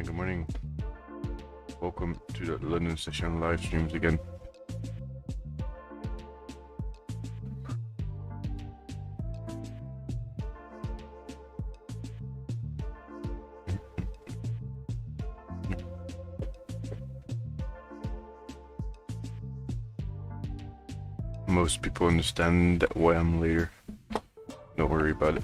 Good morning. Welcome to the London session live streams again. Most people understand why I'm later. Don't worry about it.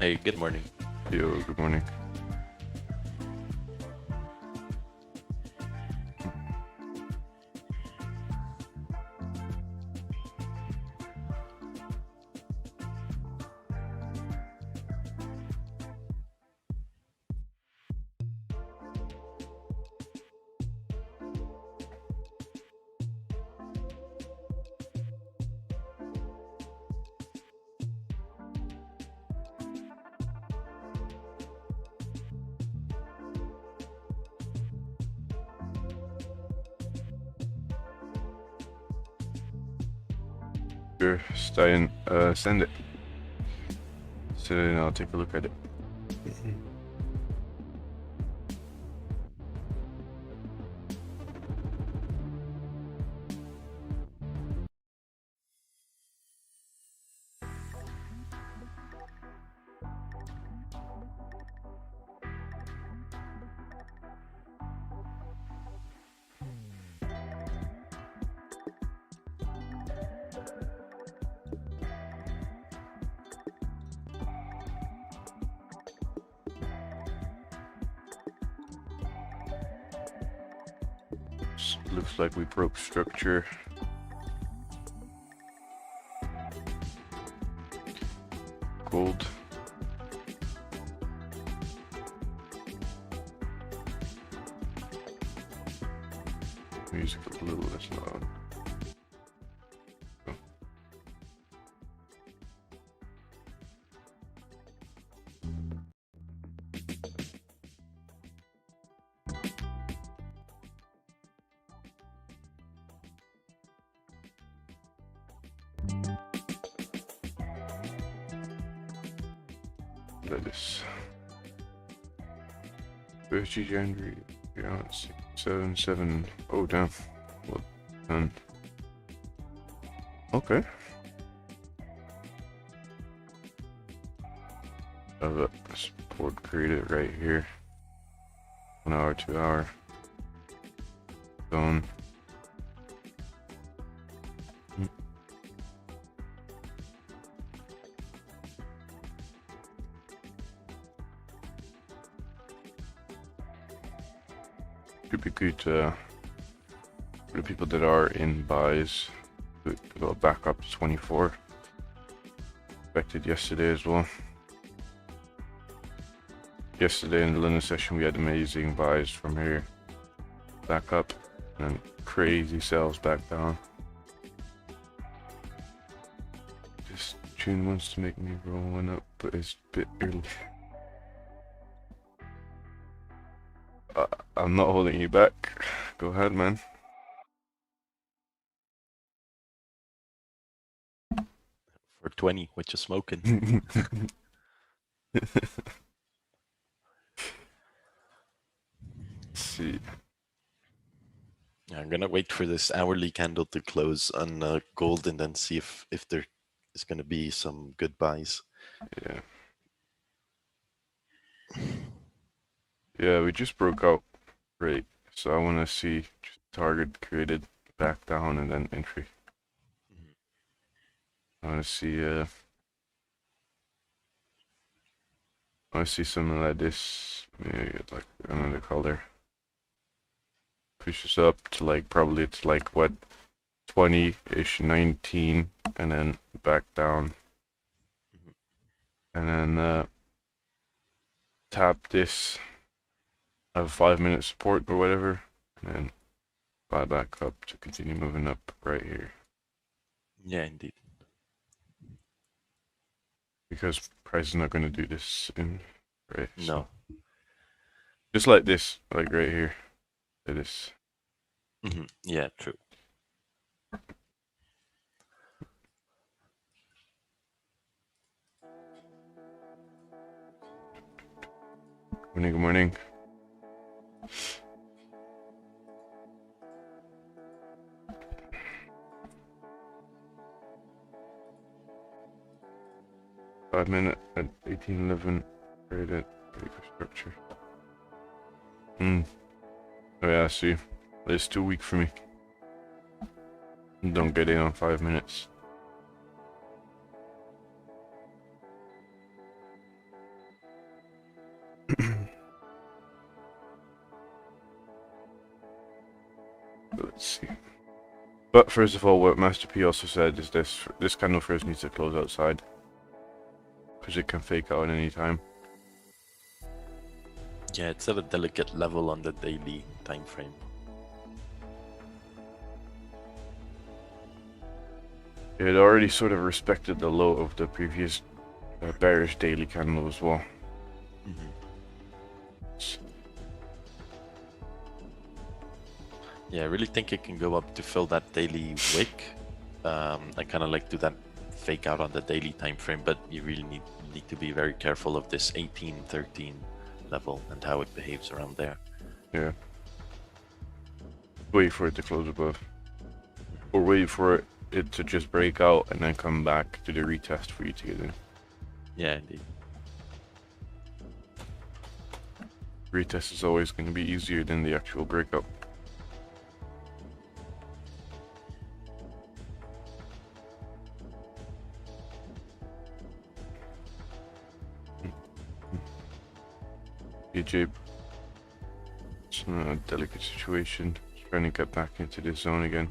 Hey, good morning. Yo, good morning. Sure, Stein, send it. Send it and I'll take a look at it. Looks like we broke structure. Gold. Music a little less loud. Oh. Like this. 30 January, yeah, 677. Oh, damn. Well done. Okay. Have a support created right here. 1 hour, 2 hour. Zone. Should be good for the people that are in buys. We got back up to 24. Expected yesterday as well. Yesterday in the London session we had amazing buys from here. Back up and crazy sells back down. This tune wants to make me roll one up, but it's a bit early. I'm not holding you back. Go ahead, man. For 20, what you smoking? Let's see. I'm gonna wait for this hourly candle to close on gold and then see if there is gonna be some good buys. Yeah. Yeah, we just broke out. Great. So I want to see target created, back down, and then entry. I want to see I want to see something like this. Maybe like another color. Pushes up to like probably it's like what 20-ish, 19, and then back down, and then tap this. Have 5-minute support or whatever, and then buy back up to continue moving up right here. Yeah, indeed. Because price is not going to do this soon, right? No. So, just like this, like right here. Like this. Yeah, true. Morning, good morning. Five minute at 1811. Traded structure. Oh yeah, I see. It's too weak for me. Don't get in on 5 minutes. Let's see. But first of all, what Master P also said is this candle first needs to close outside, because it can fake out at any time. Yeah, it's at a delicate level on the daily time frame. It already sort of respected the low of the previous bearish daily candle as well. Yeah, I really think it can go up to fill that daily wick. I kind of like do that fake out on the daily time frame, but you really need to be very careful of this 1813 level and how it behaves around there. Yeah. Wait for it to close above, or wait for it to just break out and then come back to the retest for you to get in. Yeah, indeed. Retest is always going to be easier than the actual breakout. AJ, it's not a delicate situation. Just trying to get back into this zone again.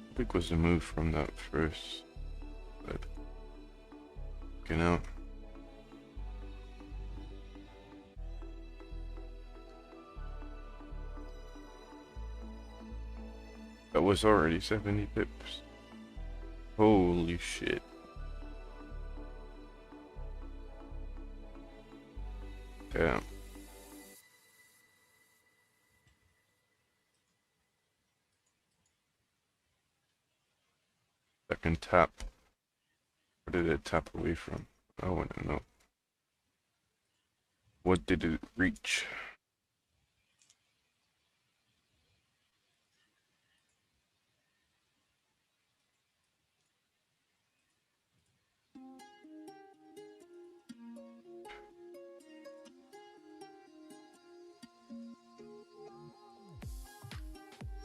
How big was the move from that first? Get out. That was already 70 pips. Holy shit. Damn. Second tap. Where did it tap away from? I want to know. What did it reach?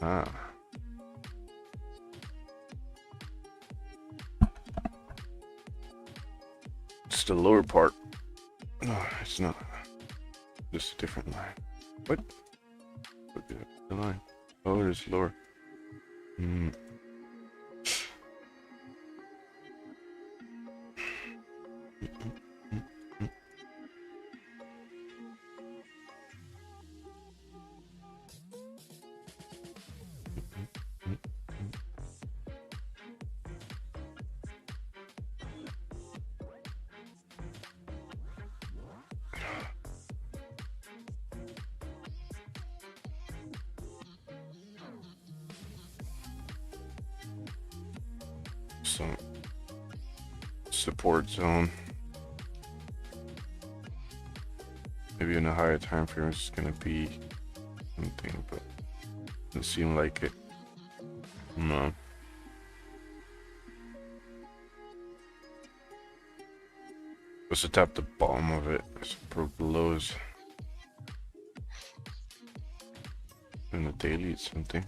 Ah. It's the lower part. No, it's not. Just a different line. What? What the line? Oh, it is lower. Hmm. Some support zone. Maybe in a higher time frame it's gonna be something, but doesn't seem like it. No. Supposed to tap the bottom of it. It's broke the lows. In the daily it's something.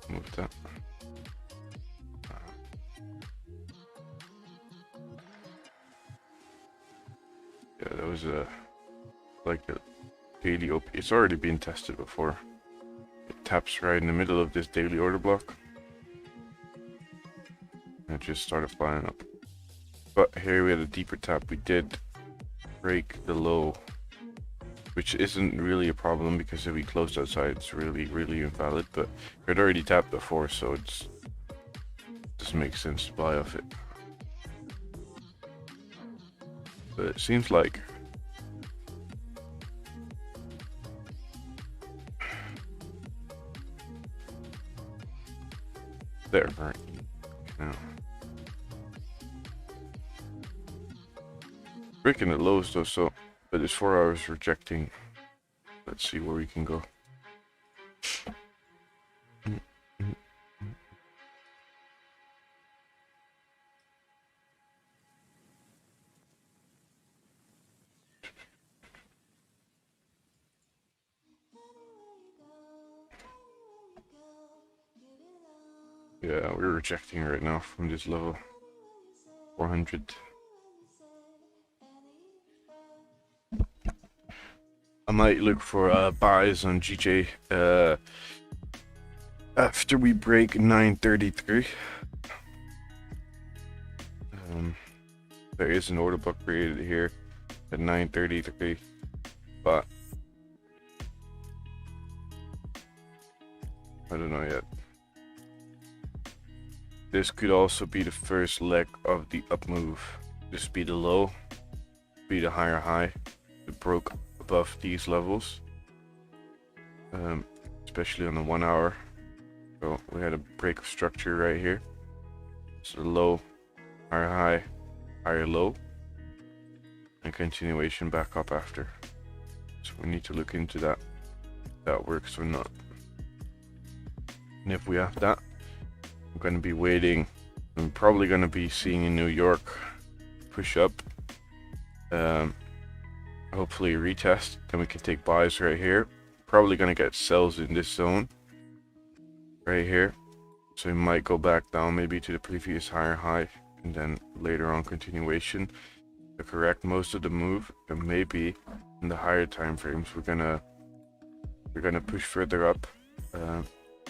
Move that. Yeah, that was like a daily OP. It's already been tested before. It taps right in the middle of this daily order block. And it just started flying up. But here we had a deeper tap. We did break the low, which isn't really a problem because if we closed outside it's really invalid, but it had already tapped before, so it doesn't make sense to buy off it. But it seems like breaking the lows though, so but it's 4 hours rejecting. Let's see where we can go. Yeah, we're rejecting right now from this level. 400. I might look for buys on GJ after we break 933. There is an order book created here at 933, but I don't know yet. This could also be the first leg of the up move. This be the low, be the higher high. It broke above these levels, especially on the 1 hour. So we had a break of structure right here. So low, higher high, higher low, and continuation back up after. So we need to look into that. If that works or not. And if we have that, I'm going to be waiting. I'm probably going to be seeing in New York push up. Hopefully a retest. Then we can take buys right here. Probably going to get sells in this zone right here. So we might go back down maybe to the previous higher high, and then later on continuation to correct most of the move. And maybe in the higher time frames we're gonna push further up.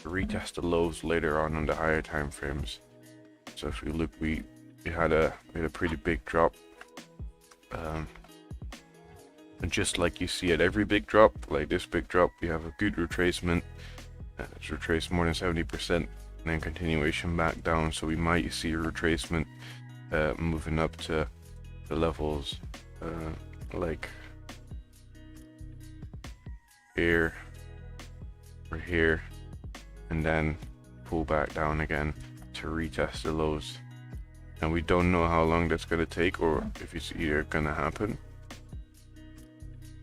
Retest the lows later on the higher time frames. So if we look, we had a pretty big drop, and just like you see at every big drop, like this big drop, we have a good retracement. It's retraced more than 70%, and then continuation back down. So we might see a retracement moving up to the levels like here or here, and then pull back down again to retest the lows. And we don't know how long that's going to take, or if it's either going to happen,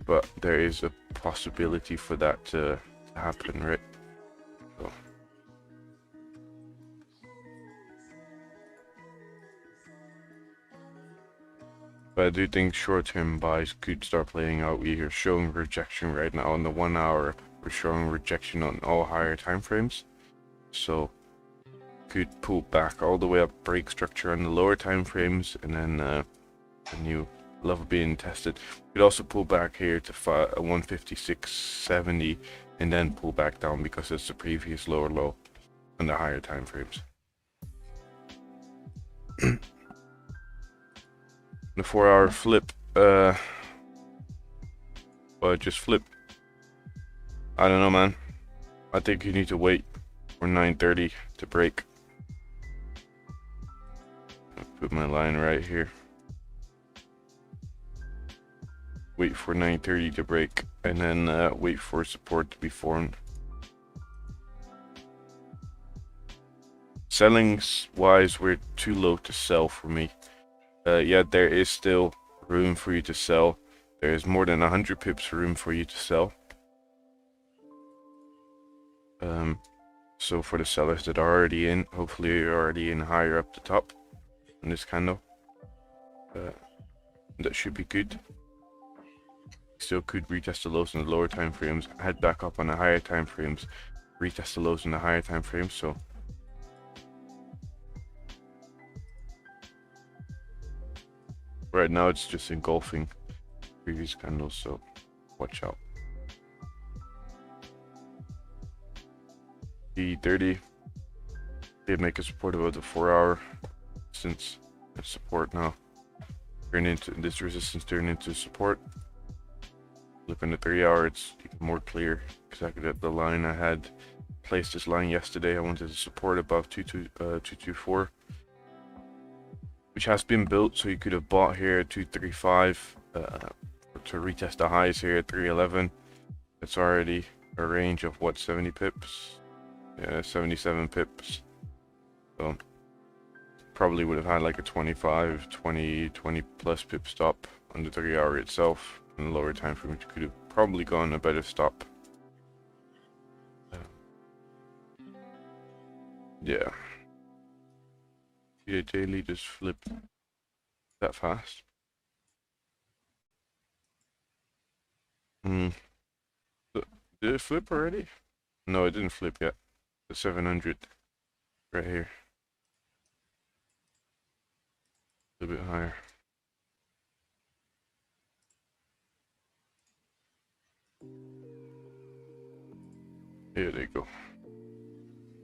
but there is a possibility for that to happen, right? So but I do think short-term buys could start playing out. We are showing rejection right now on the 1 hour. We're showing rejection on all higher time frames, so could pull back all the way up, break structure on the lower time frames, and then a new level being tested. Could also pull back here to 156.70, and then pull back down because it's the previous lower low on the higher time frames. The 4 hour flip, well, just flip. I don't know, man. I think you need to wait for 930 to break. I'll put my line right here. Wait for 930 to break, and then wait for support to be formed. Selling wise, we're too low to sell for me. Yeah, there is still room for you to sell. There is more than 100 pips room for you to sell. So for the sellers that are already in, hopefully you're already in higher up the top in this candle. That should be good. Still could retest the lows in the lower time frames, head back up on the higher time frames, retest the lows in the higher time frames. So right now it's just engulfing previous candles, so watch out. D30 did make a support above the 4 hour, since it's support now. Turn into this resistance, turn into support. Look on the 3 hour, it's even more clear. Exactly the line I had placed this line yesterday. I wanted to support above 224, which has been built. So you could have bought here at 235 to retest the highs here at 311. It's already a range of what, 70 pips? Yeah, 77 pips. So probably would have had like a 25, 20 plus pip stop on the 3-hour itself in the lower time frame, which could have probably gone a better stop. Yeah. See the daily just flipped that fast. Did it flip already? No, it didn't flip yet. The 700 right here. A bit higher. Here they go.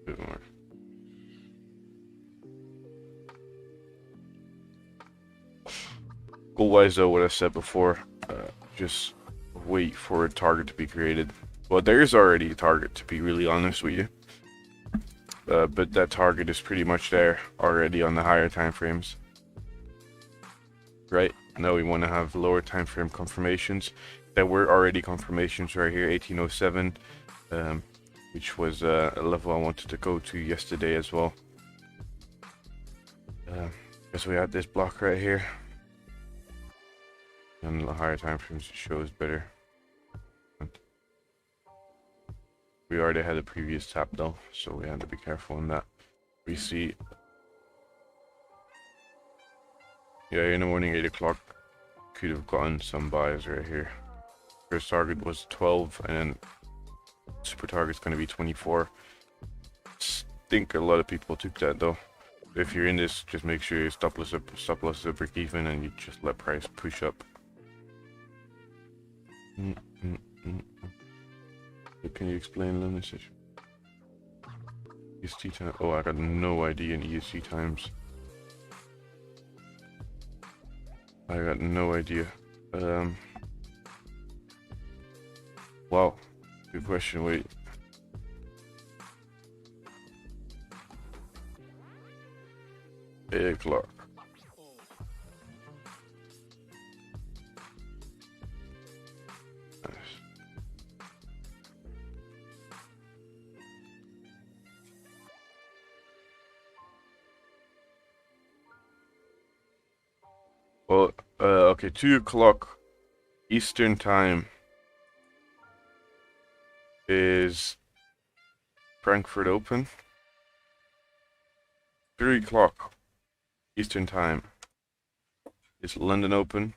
A bit more. Goal-wise though, what I said before, just wait for a target to be created. Well, there's already a target, to be really honest with you. But that target is pretty much there already on the higher time frames. Right? Now we want to have lower time frame confirmations. There were already confirmations right here, 1807, which was a level I wanted to go to yesterday as well. Because we had this block right here. And the higher time frames it shows better. We already had a previous tap though, so we had to be careful on that. We see, yeah, in the morning 8 o'clock, could have gotten some buys right here. First target was 12, and then super target's going to be 24. Think a lot of people took that though. If you're in this, just make sure your stop loss is break even, and you just let price push up. Can you explain London session? EST time? Oh, I got no idea in EST times. I got no idea. Wow, good question. Wait. Eight o'clock. Well, okay, 2 o'clock Eastern time is Frankfurt Open. 3 o'clock Eastern time is London Open.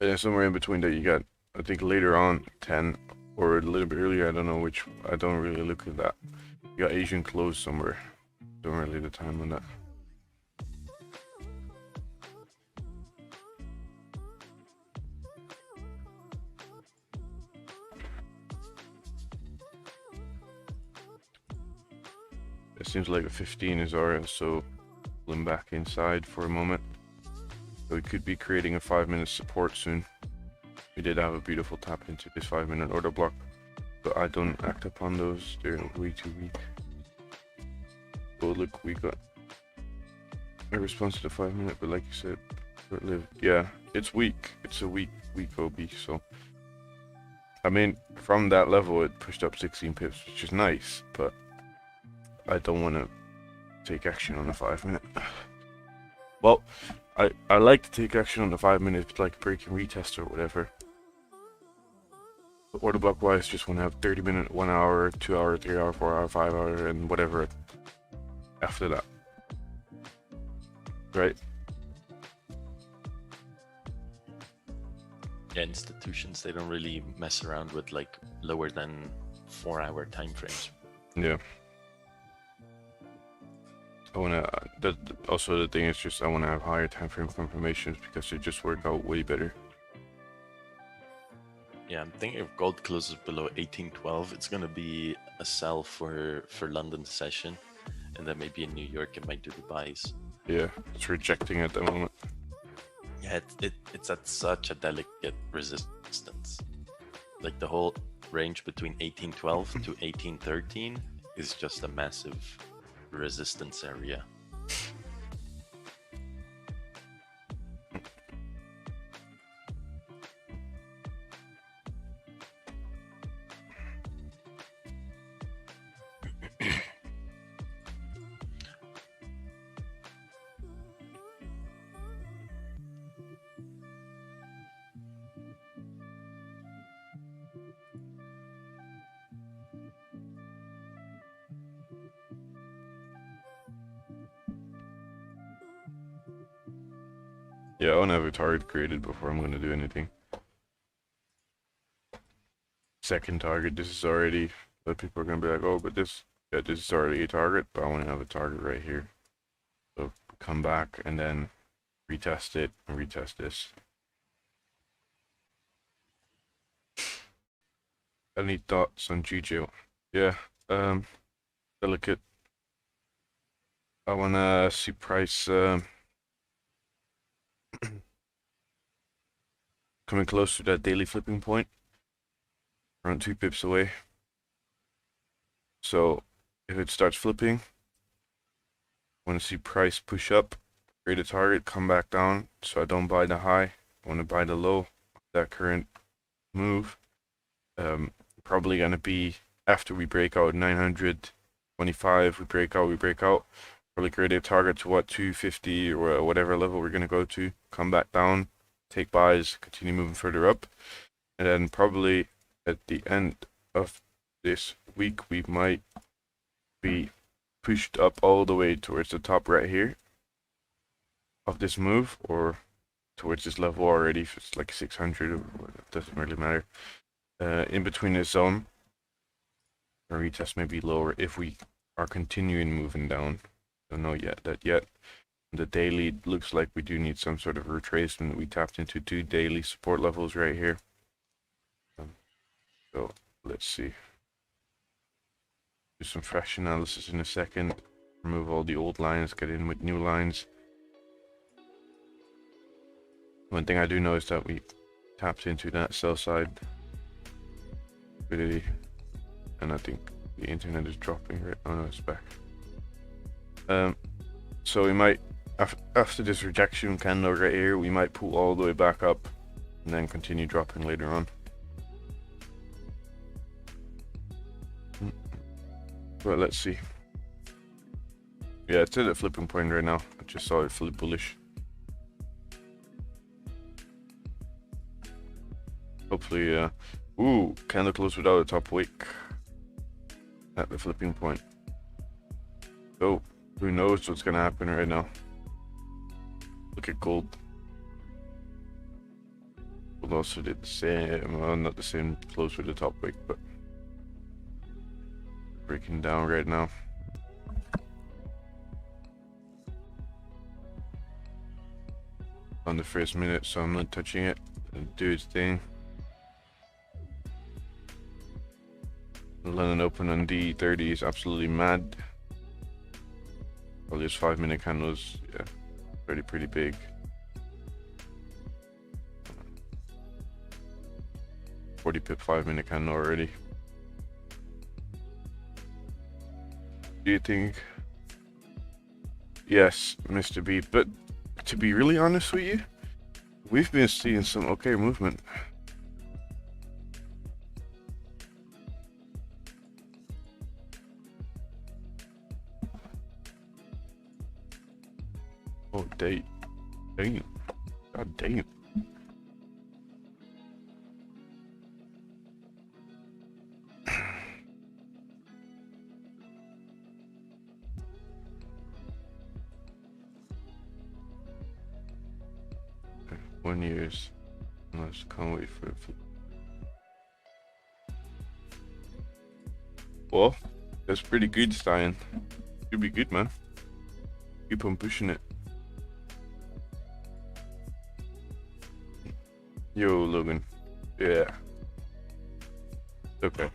And then somewhere in between that you got, I think later on, 10 or a little bit earlier, I don't know which, I don't really look at that. You got Asian close somewhere. Don't really the time on that. It seems like a 15 is alright, so pull him back inside for a moment. So we could be creating a 5-minute support soon. We did have a beautiful tap into this 5-minute order block, but I don't act upon those. They're way too weak. Oh look, we got a response to the 5-minute, but like you said, short-lived. Yeah, it's weak. It's a weak OB. So I mean, from that level, it pushed up 16 pips, which is nice, but I don't want to take action on the 5-minute. Well, I like to take action on the 5 minutes, like break and retest or whatever. But order block wise, just want to have 30-minute, 1 hour, 2 hour, 3 hour, 4 hour, 5 hour, and whatever after that. Right? Yeah, institutions, they don't really mess around with like lower than 4-hour time frames. Yeah. I wanna. Also the thing is just I wanna have higher time frame confirmations because they just work out way better. Yeah, I'm thinking if gold closes below 1812, it's gonna be a sell for London session, and then maybe in New York it might do the buys. Yeah, it's rejecting at the moment. Yeah, it's at such a delicate resistance. Like the whole range between 1812 to 1813 is just a massive resistance area. Yeah, I want to have a target created before I'm going to do anything. Second target, this is already, but people are going to be like, oh, but this, yeah, this is already a target, but I want to have a target right here. So come back and then retest it and retest this. Any thoughts on GJ? Yeah, delicate. I want to see price coming close to that daily flipping point, around 2 pips away. So if it starts flipping, I want to see price push up, create a target, come back down. So I don't buy the high. I want to buy the low of that current move. Probably gonna be after we break out 925. We break out. Probably create a target to what, 250 or whatever level we're gonna go to. Come back down, take buys, continue moving further up, and then probably at the end of this week we might be pushed up all the way towards the top right here of this move, or towards this level already. If it's like 600, it doesn't really matter. In between this zone, our retest may be lower if we are continuing moving down. Don't know yet that yet. The daily looks like we do need some sort of retracement. We tapped into 2 daily support levels right here. So let's see. Do some fresh analysis in a second. Remove all the old lines, get in with new lines. One thing I do know is that we tapped into that sell side liquidity, and I think the internet is dropping right. Oh no, it's back. So we might, after this rejection candle right here, we might pull all the way back up and then continue dropping later on. But let's see. Yeah, it's at a flipping point right now. I just saw it flip bullish. Hopefully, ooh, candle close without a top wick at the flipping point. So who knows what's gonna happen right now? Look at gold. Gold also did the same. Well, not the same close with the top wick, but breaking down right now. On the first minute, so I'm not touching it. It'll do its thing. London open on D30 is absolutely mad. All these 5-minute candles, yeah, pretty big. $40 pip 5-minute candle already. Do you think? Yes, Mr. B, but to be really honest with you, we've been seeing some okay movement. Oh, damn. God damn. Okay, 1 years. Let's can't wait for it. Well, that's pretty good, Stein. Should be good, man. Keep on pushing it. Yo, Logan. Yeah. Okay.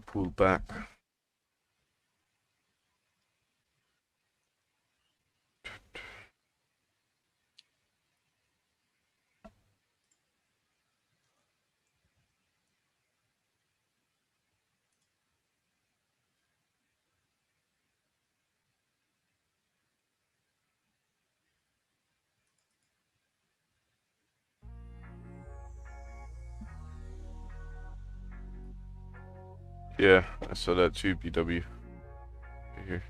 Pull back. Yeah, I saw that too, BW. Right here.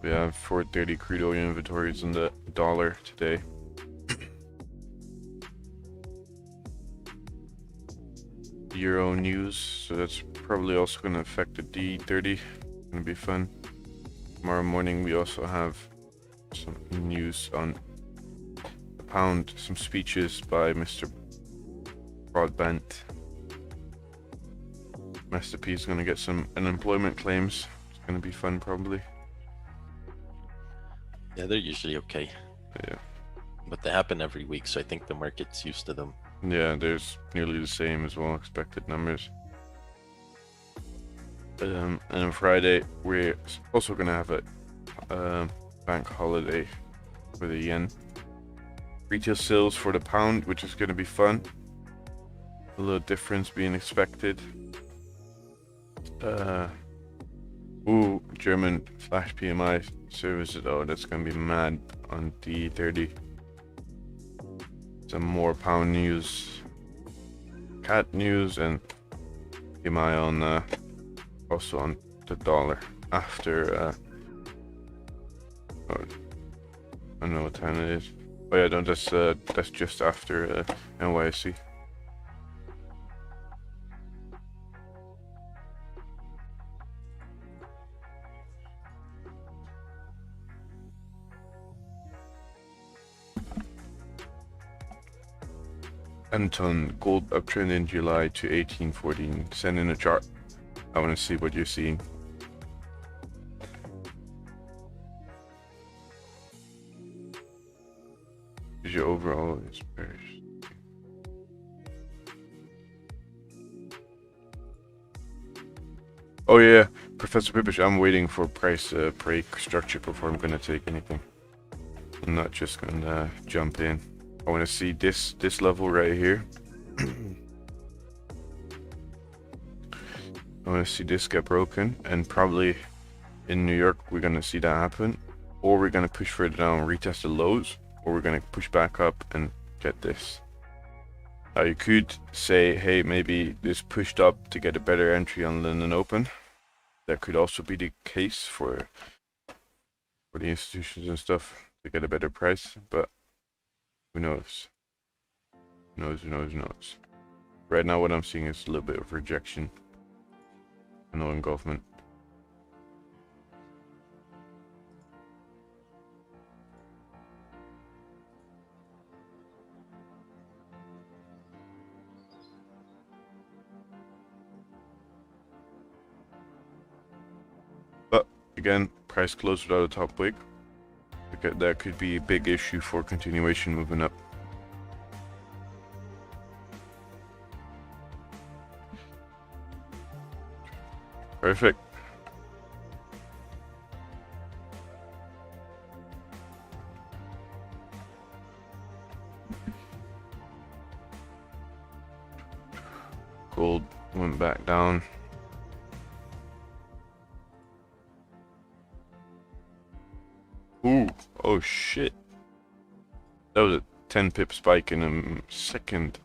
We have 430 crude oil inventories in the dollar today. Euro news, so that's probably also going to affect the D30. Going to be fun. Tomorrow morning we also have some news on the pound, some speeches by Mr. Broadbent. Master P is going to get some unemployment claims. It's going to be fun, probably. Yeah, they're usually okay. Yeah. But they happen every week, so I think the market's used to them. Yeah, there's nearly the same as well, expected numbers. And on Friday, we're also going to have a bank holiday for the yen. Retail sales for the pound, which is going to be fun. A little difference being expected. German flash PMI services. Oh, that's going to be mad on D30. Some more pound news, cat news, and PMI on also on the dollar after I don't know what time it is. Oh yeah, no, that's just after NYSE. Anton, gold uptrend in July to 1814. Send in a chart. I want to see what you're seeing. Is your overall is bearish? Oh yeah, Professor Pipish, I'm waiting for price break structure before I'm gonna take anything. I'm not just gonna jump in. I want to see this level right here. I want to see this get broken, and probably in New York we're gonna see that happen, or we're gonna push further down, retest the lows, or we're gonna push back up and get this. Now you could say, hey, maybe this pushed up to get a better entry on London Open. That could also be the case for the institutions and stuff to get a better price, but who knows? Who knows? Right now what I'm seeing is a little bit of rejection. No engulfment. But again, price closed without a top wick. That could be a big issue for continuation moving up. Perfect. Gold went back down. Ooh, oh shit. That was a 10 pip spike in a second.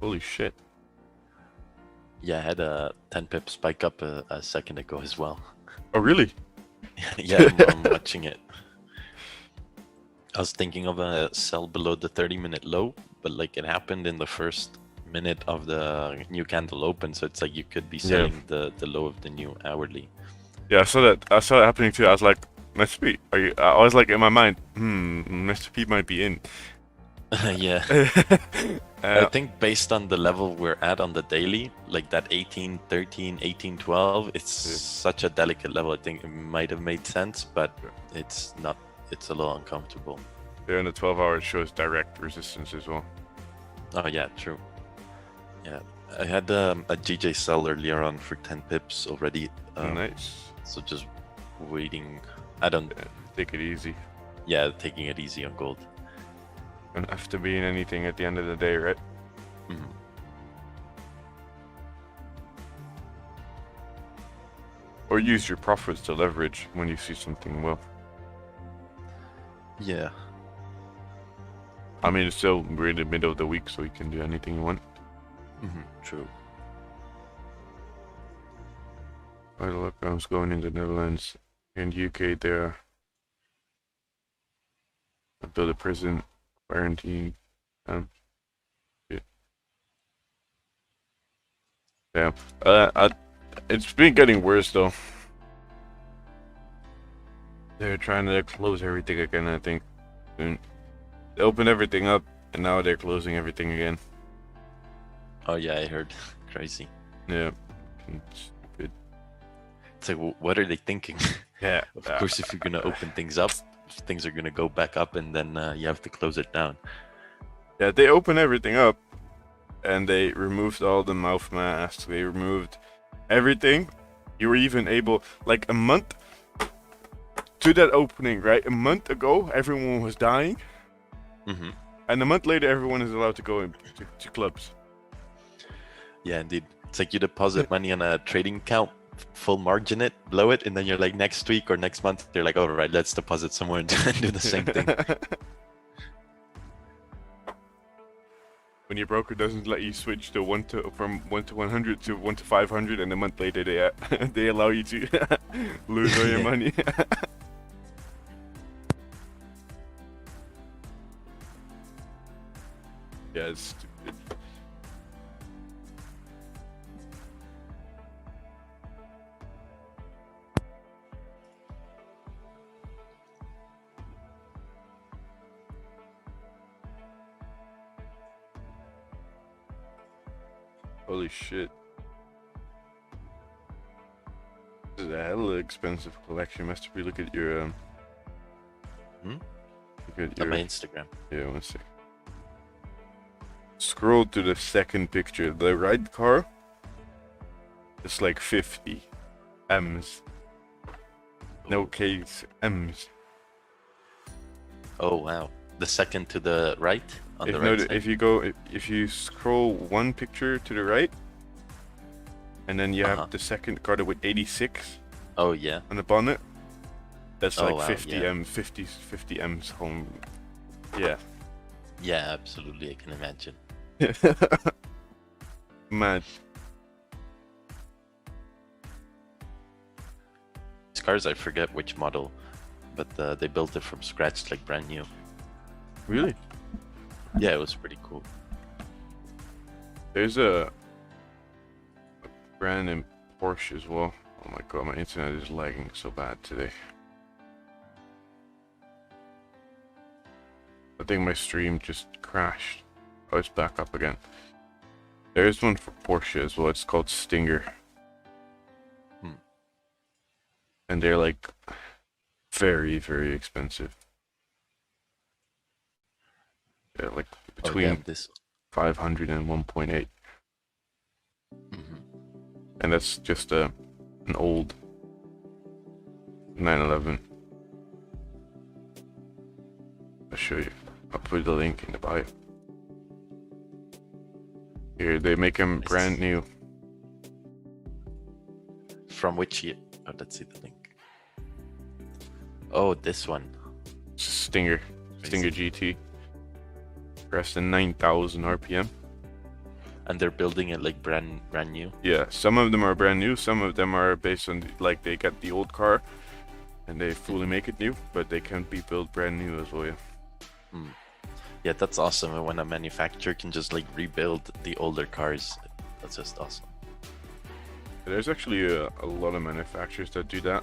Holy shit. Yeah, I had a 10 pip spike up a second ago as well. Oh really? Yeah, I'm watching it. I was thinking of a sell below the 30-minute low, but like it happened in the first minute of the new candle open, so it's like you could be selling the low of the new hourly. Yeah, I saw that happening too. I was like, Mr. P, I was like in my mind, Mr. P might be in. Yeah. I think based on the level we're at on the daily, like that 1813, 1812, it's such a delicate level. I think it might have made sense, but it's not. It's a little uncomfortable. There in the 12-hour, it shows direct resistance as well. Oh yeah, true. Yeah, I had a GJ sell earlier on for 10 pips already. Nice. So just waiting. I don't. Take it easy. Yeah, taking it easy on gold. Don't have to be in anything at the end of the day, right? Mm-hmm. Or use your profits to leverage when you see something well. Yeah. I mean, it's still we're in the middle of the week, so you can do anything you want. Mm-hmm. True. By the lockdowns going in the Netherlands and UK, there build a prison, quarantine. Yeah. Yeah. It's been getting worse though. They're trying to close everything again, I think. Soon. They opened everything up, and now they're closing everything again. Oh yeah, I heard. Crazy. Yeah. Stupid. It's like, what are they thinking? Yeah. Of course, if you're gonna open things up, things are gonna go back up, and then you have to close it down. Yeah, they opened everything up, and they removed all the mouth masks. They removed everything. You were even able, like a month to that opening, right? A month ago, everyone was dying. Mm-hmm. And a month later, everyone is allowed to go to clubs. Yeah, indeed. It's like you deposit money on a trading account, full margin it, blow it, and then you're like next week or next month, they're like, all right, let's deposit somewhere and do the same thing. When your broker doesn't let you switch from 1 to 100 to 1 to 500, and a month later they allow you to lose all your money. Yeah, it's stupid. Holy shit. This is a hella expensive collection. Must be look at your Hmm? look at your On my Instagram. Yeah, one sec. Scroll to the second picture. The right car is like 50 M's. No K's, M's. Oh wow. The second to the right? On the right side? If you scroll one picture to the right, and then you have the second car with 86 Oh yeah. on the bonnet, that's like wow, 50 yeah. M, 50 M's home. Yeah. Yeah, absolutely. I can imagine. Mad. These cars, I forget which model, but they built it from scratch, like brand new. Really? Yeah, it was pretty cool. There's a brand in Porsche as well. Oh my god, my internet is lagging so bad today. I think my stream just crashed. Oh, it's back up again. There's one for Porsche as well. It's called Stinger. And they're like very, very expensive. They're like between this 500 and 1.8. And that's just an old 911. I'll show you. I'll put the link in the bio. Here, they make them brand new. From which year? Oh, let's see the link. Oh, this one. Stinger. Stinger GT. Pressed in 9,000 RPM. And they're building it like brand new. Yeah, some of them are brand new. Some of them are based on like they get the old car and they fully make it new, but they can be built brand new as well. Yeah. Yeah, that's awesome. When a manufacturer can just like rebuild the older cars, that's just awesome. There's actually a lot of manufacturers that do that.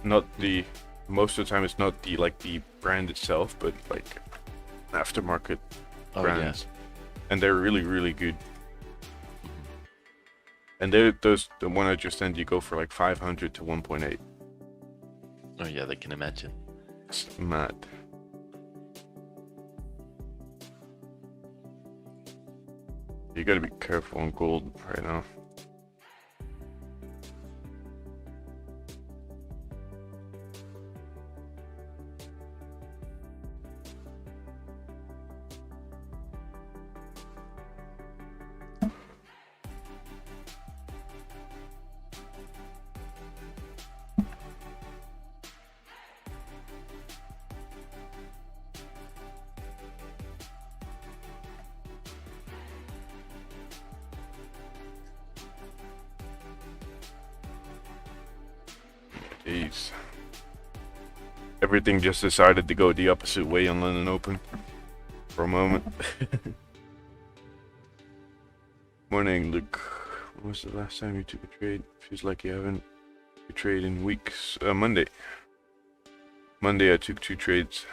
Not the most of the time. It's not the the brand itself, but like aftermarket brands, and they're really, really good. And the one I just sent you go for like 500 to 1.8. Oh yeah, they can imagine. It's mad. You gotta be careful on gold right now. Everything just decided to go the opposite way on London Open for a moment. Morning, Luke. When was the last time you took a trade? Feels like you haven't a trade in weeks. Monday. Monday I took 2 trades.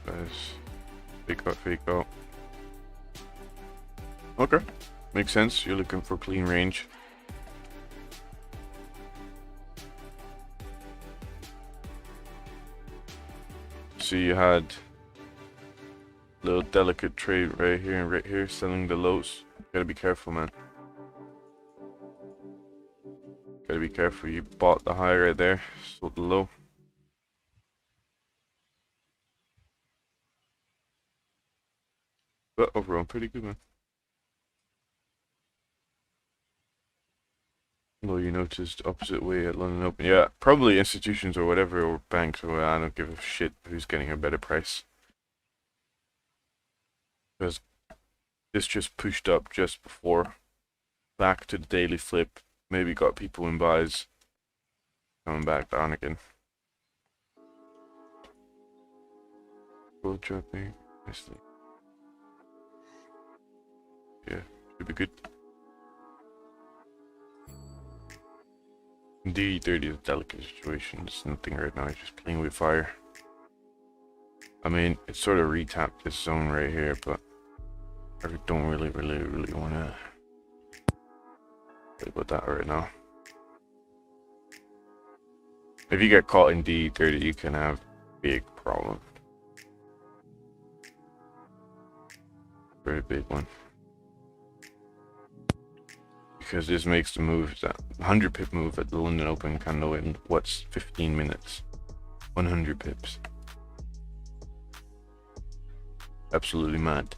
Guys, fake out. Okay, makes sense. You're looking for clean range. So you had a little delicate trade right here and right here, selling the lows. Gotta be careful, man. Gotta be careful. You bought the high right there, sold the low. But overall, pretty good, man. Well, you noticed opposite way at London Open. Yeah, probably institutions or whatever, or banks, or I don't give a shit who's getting a better price. Because this just pushed up just before. Back to the daily flip. Maybe got people in buys. Coming back down again. Gold dropping. Nicely. Yeah, should be good. D30 is a delicate situation. It's nothing right now. Just playing with fire. I mean, it sort of retapped this zone right here, but I don't really want to play about that right now. If you get caught in D30, you can have big problem. Very big one. Because this makes the moves that 100 pip move at the London Open kind of in what's 15 minutes. 100 pips. Absolutely mad.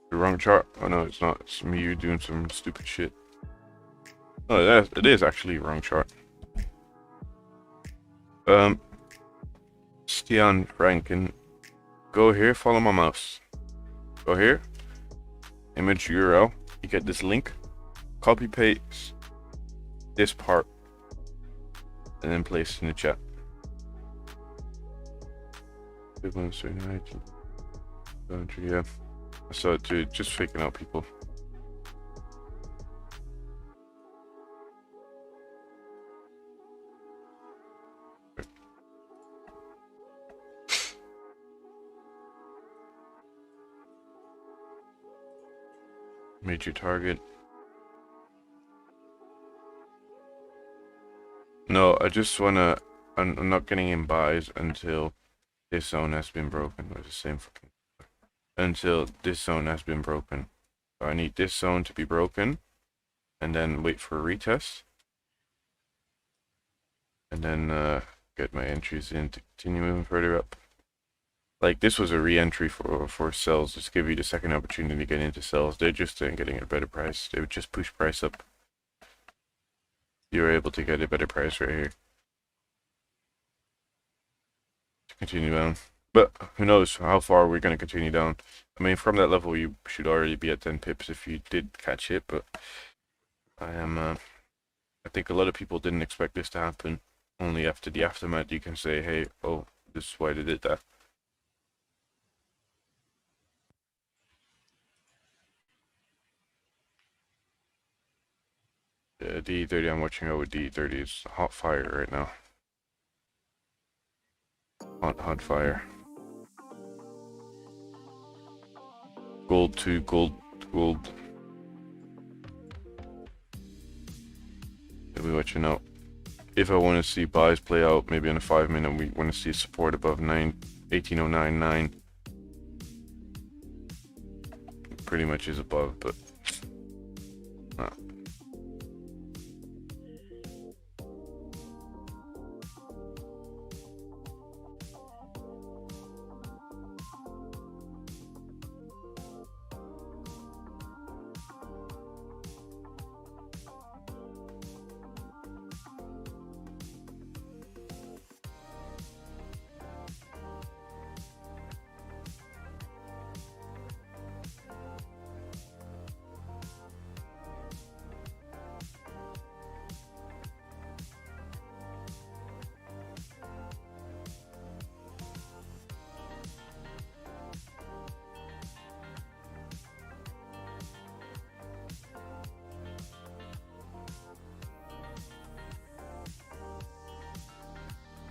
The wrong chart. Oh no, it's not. It's me doing some stupid shit. Oh, it is actually wrong chart. Stian Franken. Go here, follow my mouse. Go here. Image URL. You get this link. Copy paste this part. And then place it in the chat. Yeah. I saw it too, just faking out people. Major target. No, I just wanna. I'm not getting in buys until this zone has been broken. Or the same fucking. Until this zone has been broken. So I need this zone to be broken, and then wait for a retest, and then get my entries in to continue moving further up. Like this was a re-entry for sells. Just give you the second opportunity to get into sells. They're just getting a better price. They would just push price up. You were able to get a better price right here. To continue down. But who knows how far we're going to continue down. I mean, from that level, you should already be at 10 pips if you did catch it. But I think a lot of people didn't expect this to happen. Only after the aftermath, you can say, hey, oh, this is why they did that. Yeah, D30, I'm watching over D30. It's hot fire right now. Hot fire. Gold 2, gold. I'll be watching out. If I want to see buys play out, maybe on a 5-minute, we want to see support above 1809.9. pretty much is above, but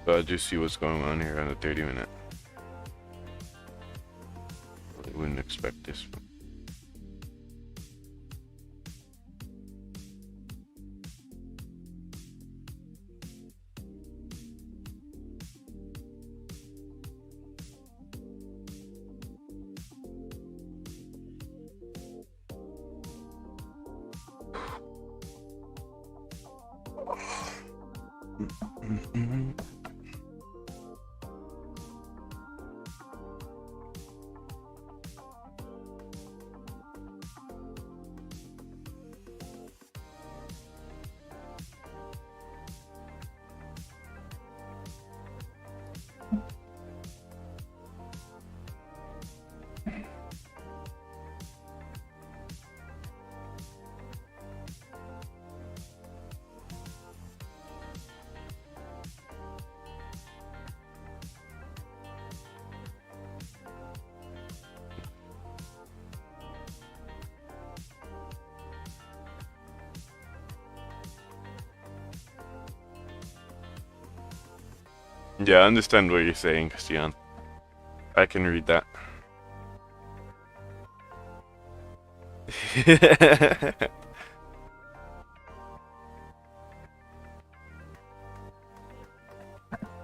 I do see what's going on here on the 30-minute. I wouldn't expect this. Yeah, I understand what you're saying, Christian. I can read that.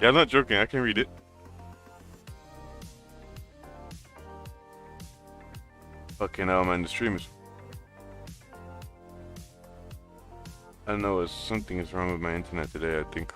Yeah, I'm not joking. I can read it. Fucking hell, man. The stream is... I don't know. Something is wrong with my internet today, I think.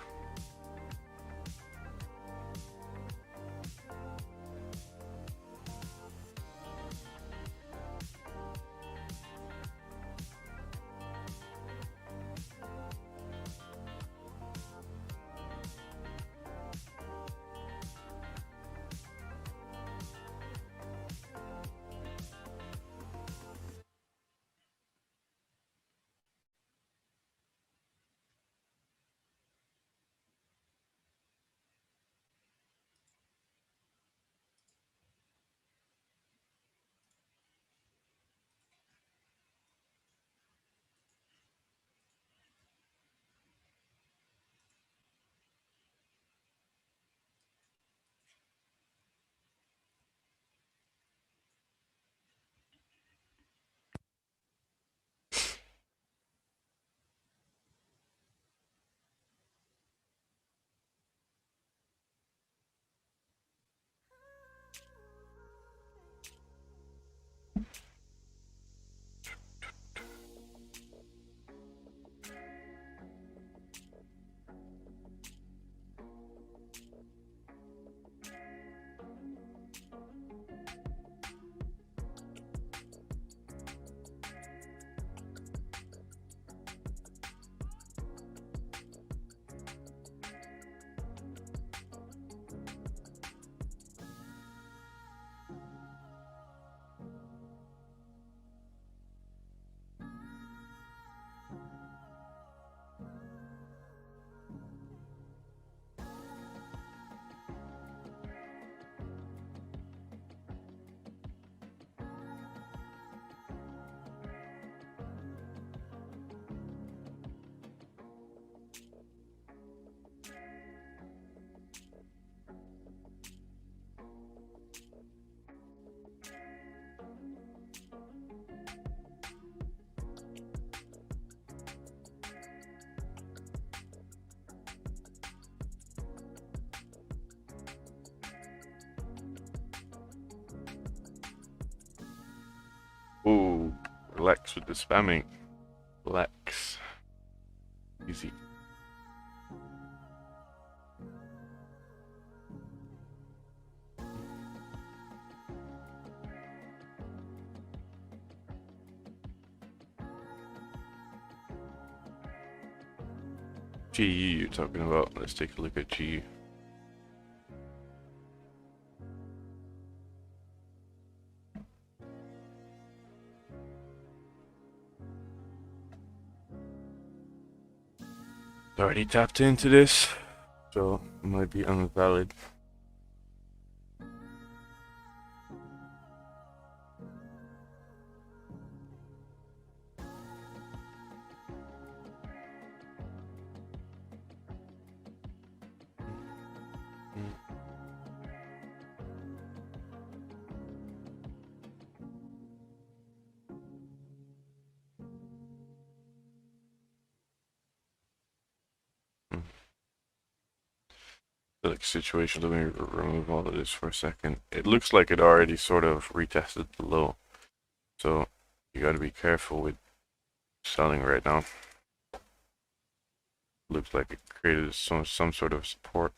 Lex with the spamming. Lex. Easy. GU you're talking about. Let's take a look at GU. Already tapped into this, so it might be invalid. Like situation, let me remove all of this for a second. It looks like it already sort of retested the low, so you got to be careful with selling right now. Looks like it created some sort of support.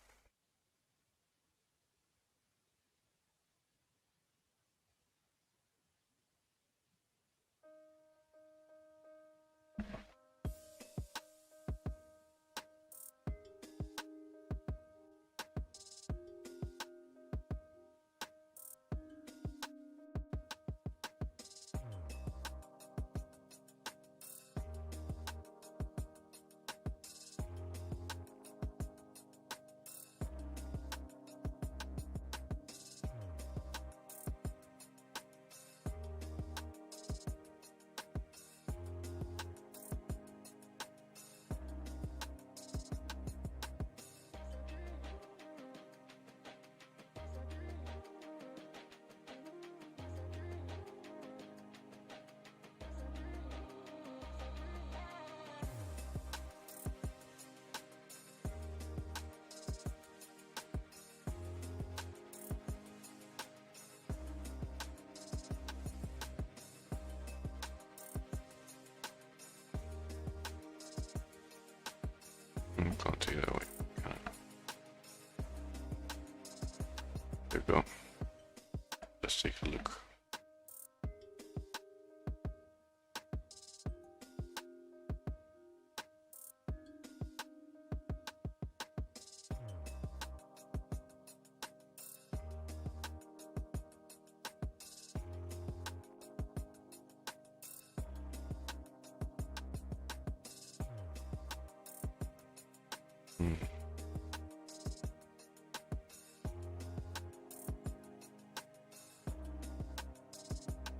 Can't take that away. There we go. Let's take a look.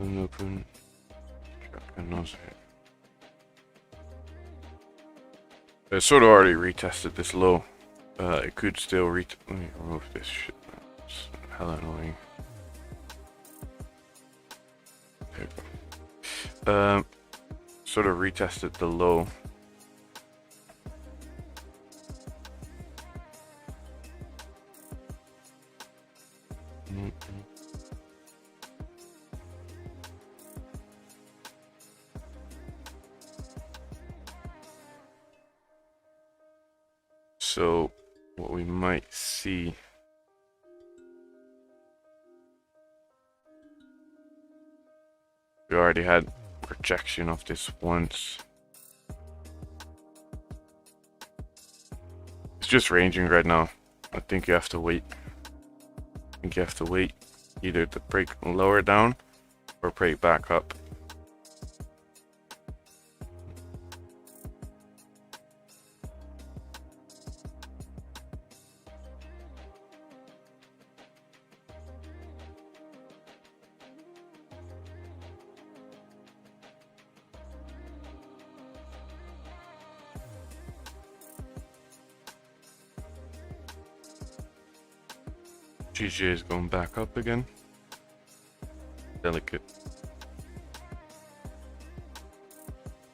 Open. It sort of already retested this low. It could still let me remove this shit. It's hella annoying. There we go. Sort of retested the low. So what we might see we already had rejection of this once. It's just ranging right now. I think you have to wait. I think you have to wait either to break lower down or break back up. GJ is going back up again. Delicate.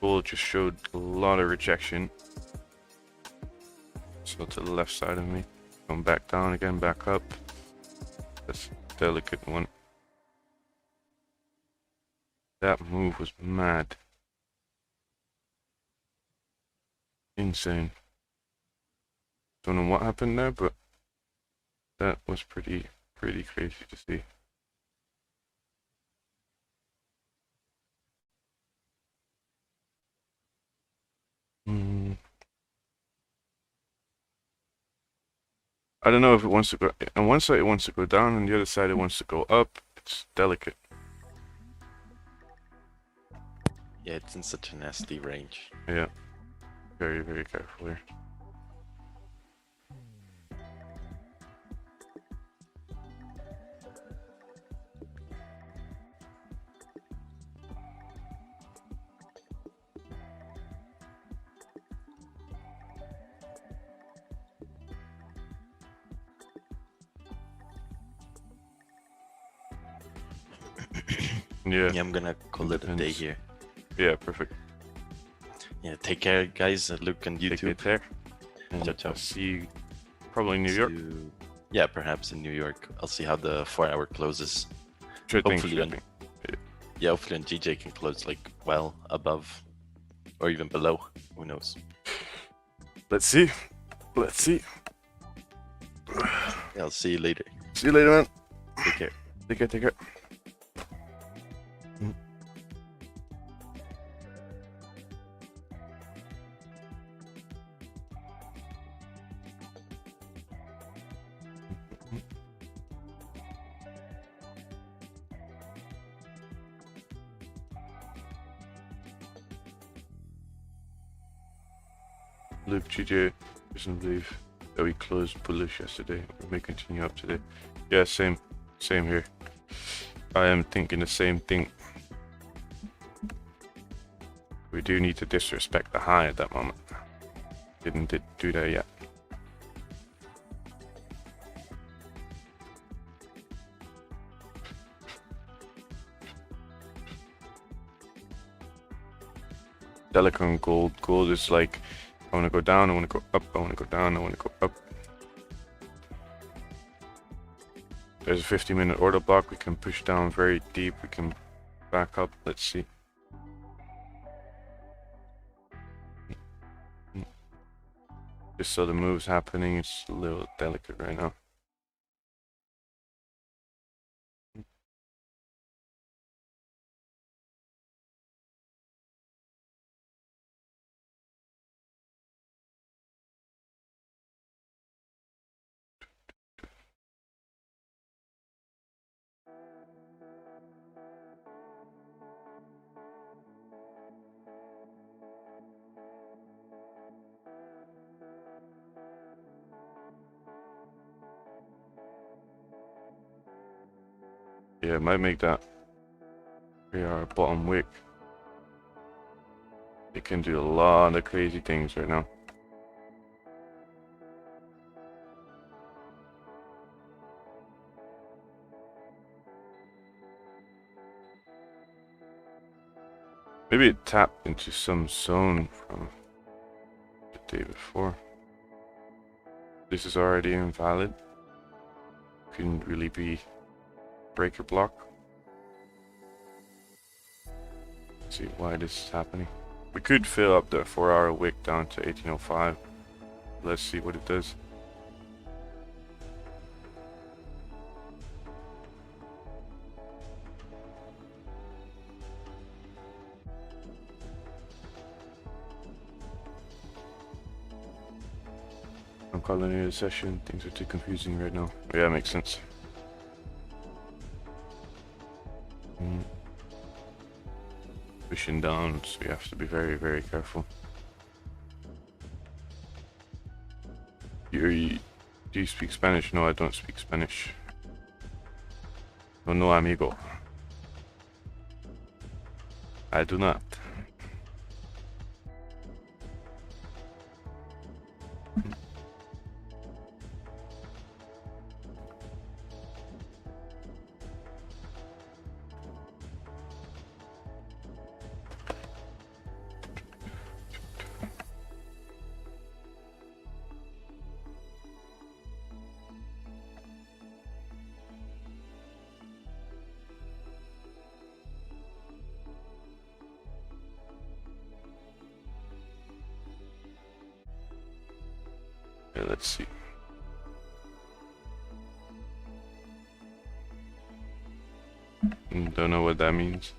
Bull just showed a lot of rejection. So to the left side of me. Going back down again, back up. That's a delicate one. That move move was mad. Insane. Don't know what happened there, but that was pretty crazy to see. I don't know if it wants to go on one side, it wants to go down, and the other side it wants to go up. It's delicate. Yeah, it's in such a nasty range. Yeah, very careful here. Yeah, I'm gonna call it a day here. Yeah, perfect. Yeah, take care, guys. Look on YouTube. Take care. Ciao, ciao. I'll see you probably in New York. Yeah, perhaps in New York. I'll see how the 4-hour closes. Hopefully on GJ can close like well above or even below. Who knows? Let's see. Yeah, I'll see you later. See you later, man. Take care. Take care. Luke GJ doesn't believe that we closed bullish yesterday. We may continue up today. Yeah, same here. I am thinking the same thing. We do need to disrespect the high at that moment. Didn't do that yet. Delicate on gold. Gold is like, I want to go down, I want to go up, I want to go down, I want to go up. There's a 50-minute order block. We can push down very deep. We can back up. Let's see. Just so the move's happening. It's a little delicate right now. Yeah, it might make that our bottom wick. It can do a lot of crazy things right now. Maybe it tapped into some zone from the day before. This is already invalid. Couldn't really be breaker block. Let's see why this is happening. We could fill up the 4-hour wick down to 1805. Let's see what it does. I'm calling it a session. Things are too confusing right now. Yeah, makes sense. Pushing down, so we have to be very careful. Do you speak Spanish? No, I don't speak Spanish. No, amigo. I do not. Okay, let's see. Don't know what that means.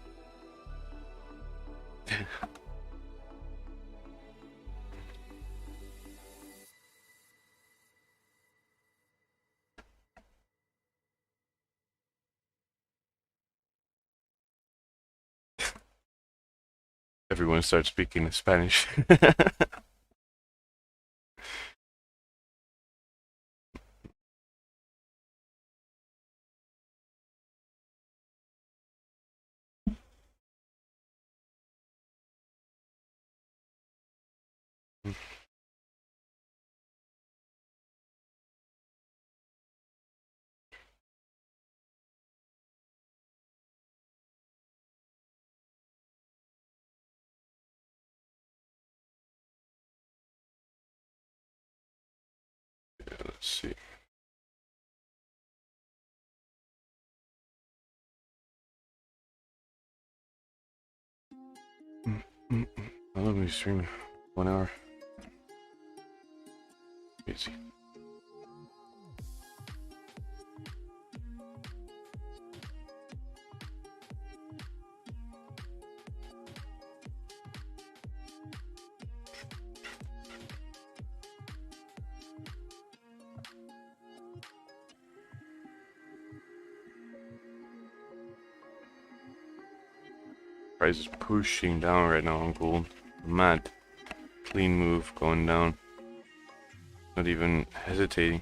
Everyone starts speaking Spanish. Let's see. How long are we streaming? 1 hour. Easy. Price is pushing down right now on gold. Mad. Clean move going down. Not even hesitating.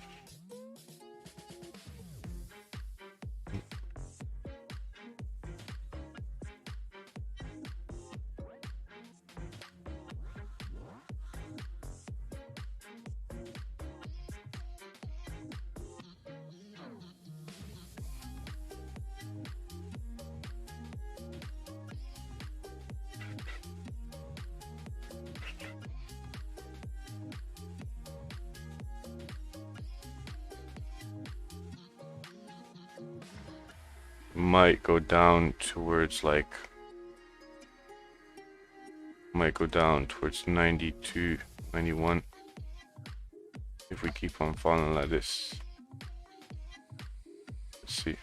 Might go down towards like, might go down towards 92, 91 if we keep on falling like this. Let's see.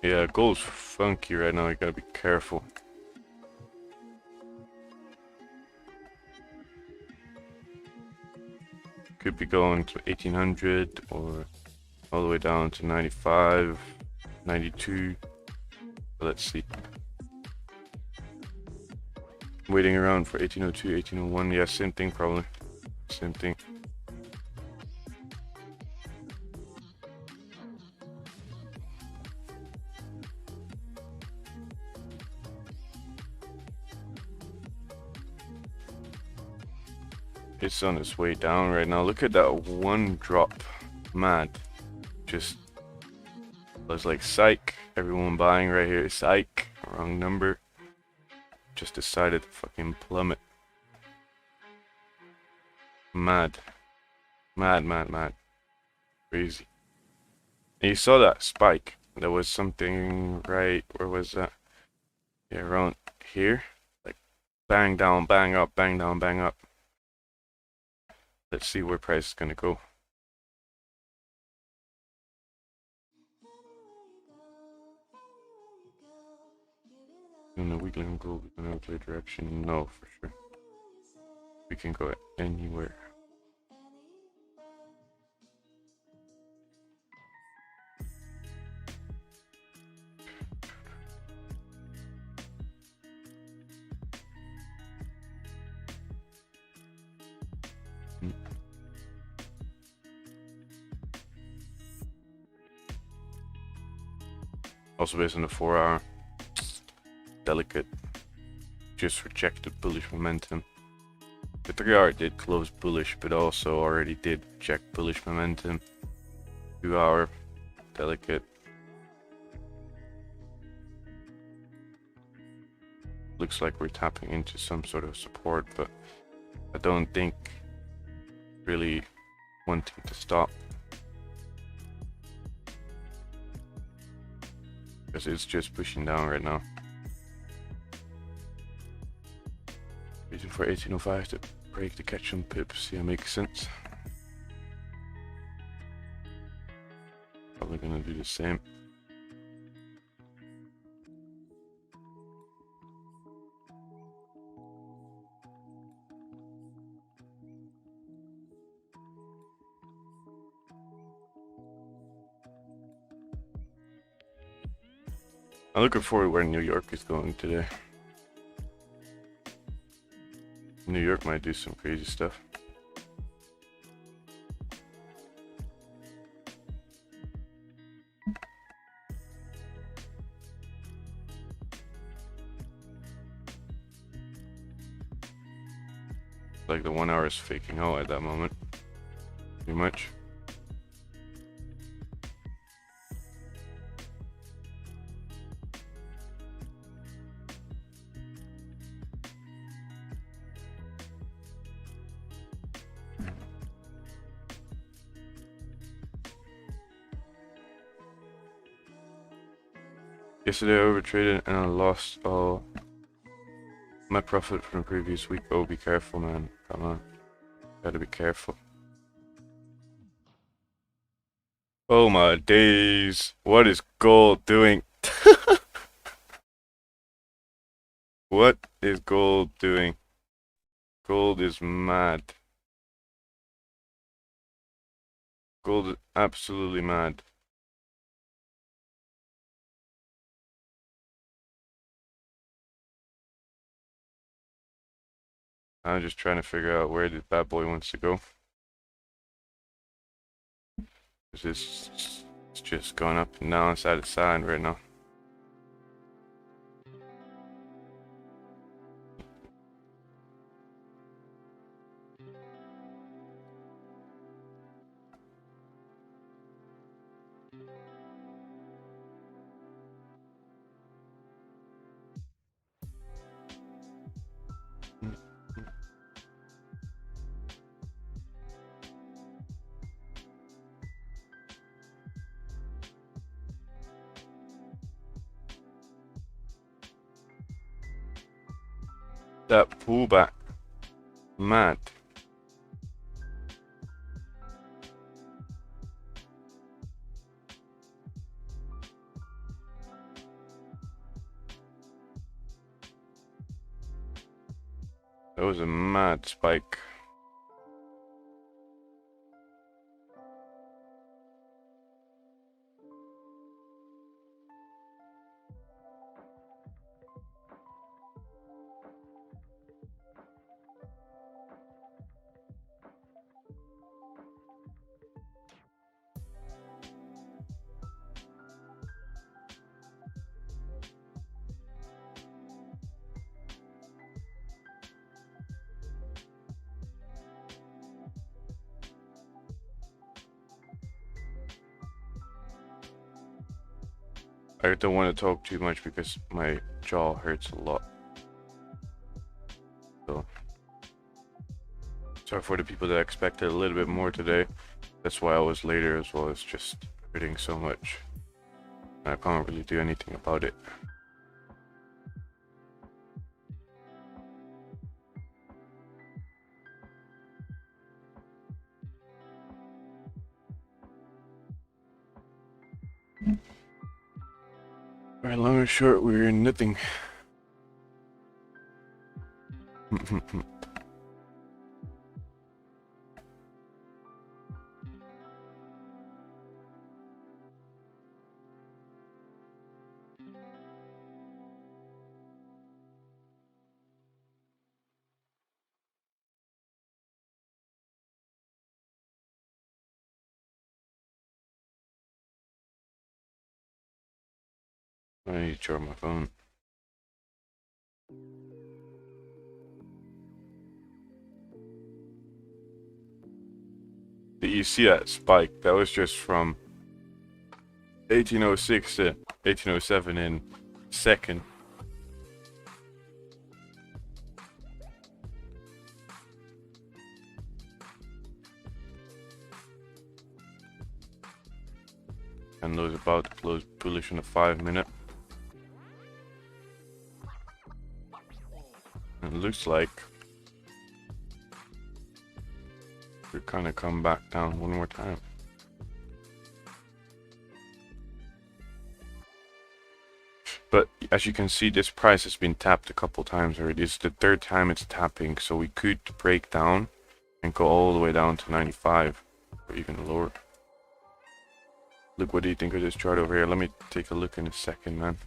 Yeah, gold's funky right now, you gotta be careful. Could be going to 1800 or all the way down to 95, 92. Let's see. Waiting around for 1802, 1801. Yeah, same thing probably. Same thing. It's on its way down right now. Look at that one drop. Mad. Just was like psych. Everyone buying right here. Psych. Wrong number. Just decided to fucking plummet. Mad. Mad, mad, mad. Crazy. And you saw that spike. There was something right. Where was that? Yeah, around here. Like bang down, bang up, bang down, bang up. Let's see where price is gonna go. In the weekly on gold, we can play direction. No, for sure. We can go anywhere. Also based on the 4 hour. Delicate. Just rejected bullish momentum. The 3 hour did close bullish, but also already did reject bullish momentum. 2 hour. Delicate. Looks like we're tapping into some sort of support, but I don't think really wanting to stop. because it's just pushing down right now. Waiting for 1805 to break to catch some pips. Yeah, makes sense. Probably gonna do the same. I'm looking forward where New York is going today. New York might do some crazy stuff. Like the 1 hour is faking out at that moment. Pretty much. Yesterday I overtraded and I lost all my profit from the previous week. Oh, be careful, man. Come on. Gotta be careful. Oh my days. What is gold doing? What is gold doing? Gold is mad. Gold is absolutely mad. I'm just trying to figure out where the bad boy wants to go. It's just going up and down side to side right now. That pullback. Mad. That was a mad spike. I don't want to talk too much because my jaw hurts a lot. So, sorry for the people that expected a little bit more today. That's why I was later as well. It's just hurting so much. I can't really do anything about it. Right, long or short, we're in nothing. I need to charge my phone. Did you see that spike? That was just from 1806 to 1807 in second. And those about to close bullish in a 5 minute. looks like we kind of come back down one more time. But as you can see, this price has been tapped a couple times already. It's the third time it's tapping, so we could break down and go all the way down to 95 or even lower. Look, what do you think of this chart over here? Let me take a look in a second, man.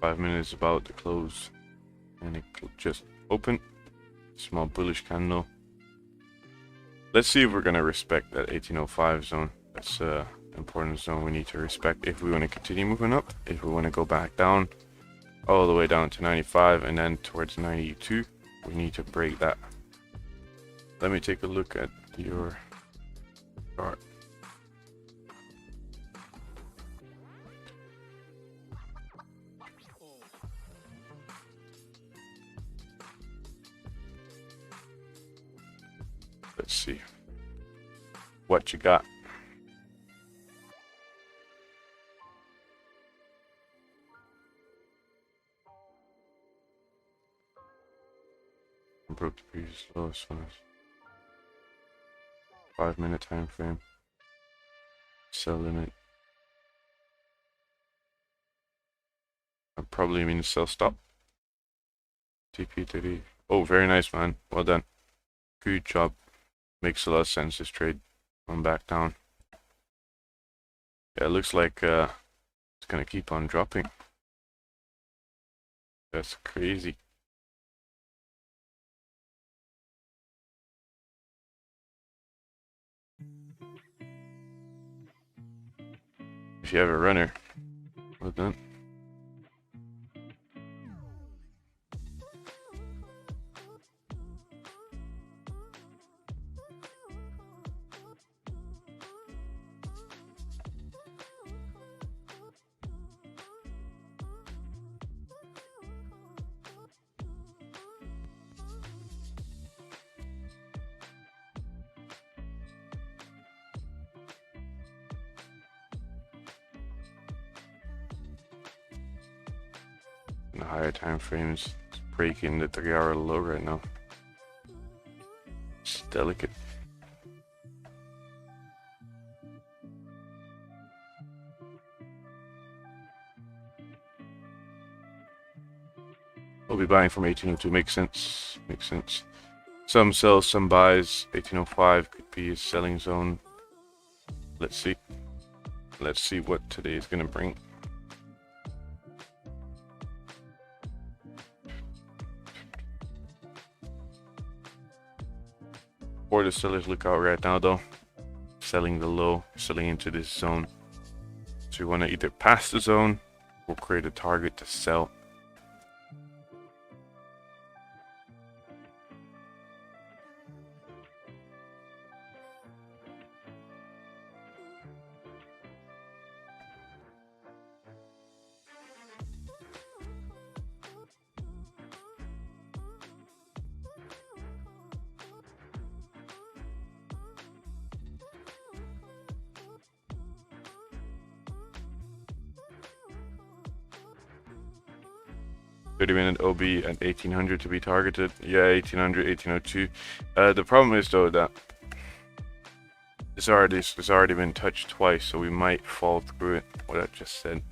Five minutes about to close, and it just open. Small bullish candle. Let's see if we're gonna respect that 1805 zone. That's an important zone we need to respect if we want to continue moving up. If we want to go back down, all the way down to 95 and then towards 92, we need to break that. Let me take a look at your chart. Let's see what you got. Broke the previous lowest one. 5 minute time frame. Sell limit. I probably mean sell stop. TP30. Oh, very nice, man. Well done. Good job. Makes a lot of sense, this trade. I'm back down. Yeah, it looks like it's gonna keep on dropping. That's crazy. If you have a runner, well done. In the higher time frames, it's breaking the 3-hour low right now. It's delicate. We'll be buying from 1802. Makes sense. Makes sense. Some sells, some buys. 1805 could be a selling zone. Let's see. Let's see what today is gonna bring. For the sellers, look out right now though. Selling the low, selling into this zone. So you want to either pass the zone or create a target to sell. Minute OB at 1800 to be targeted. Yeah, 1800, 1802. The problem is though that it's already been touched twice, so we might fall through it. What I just said.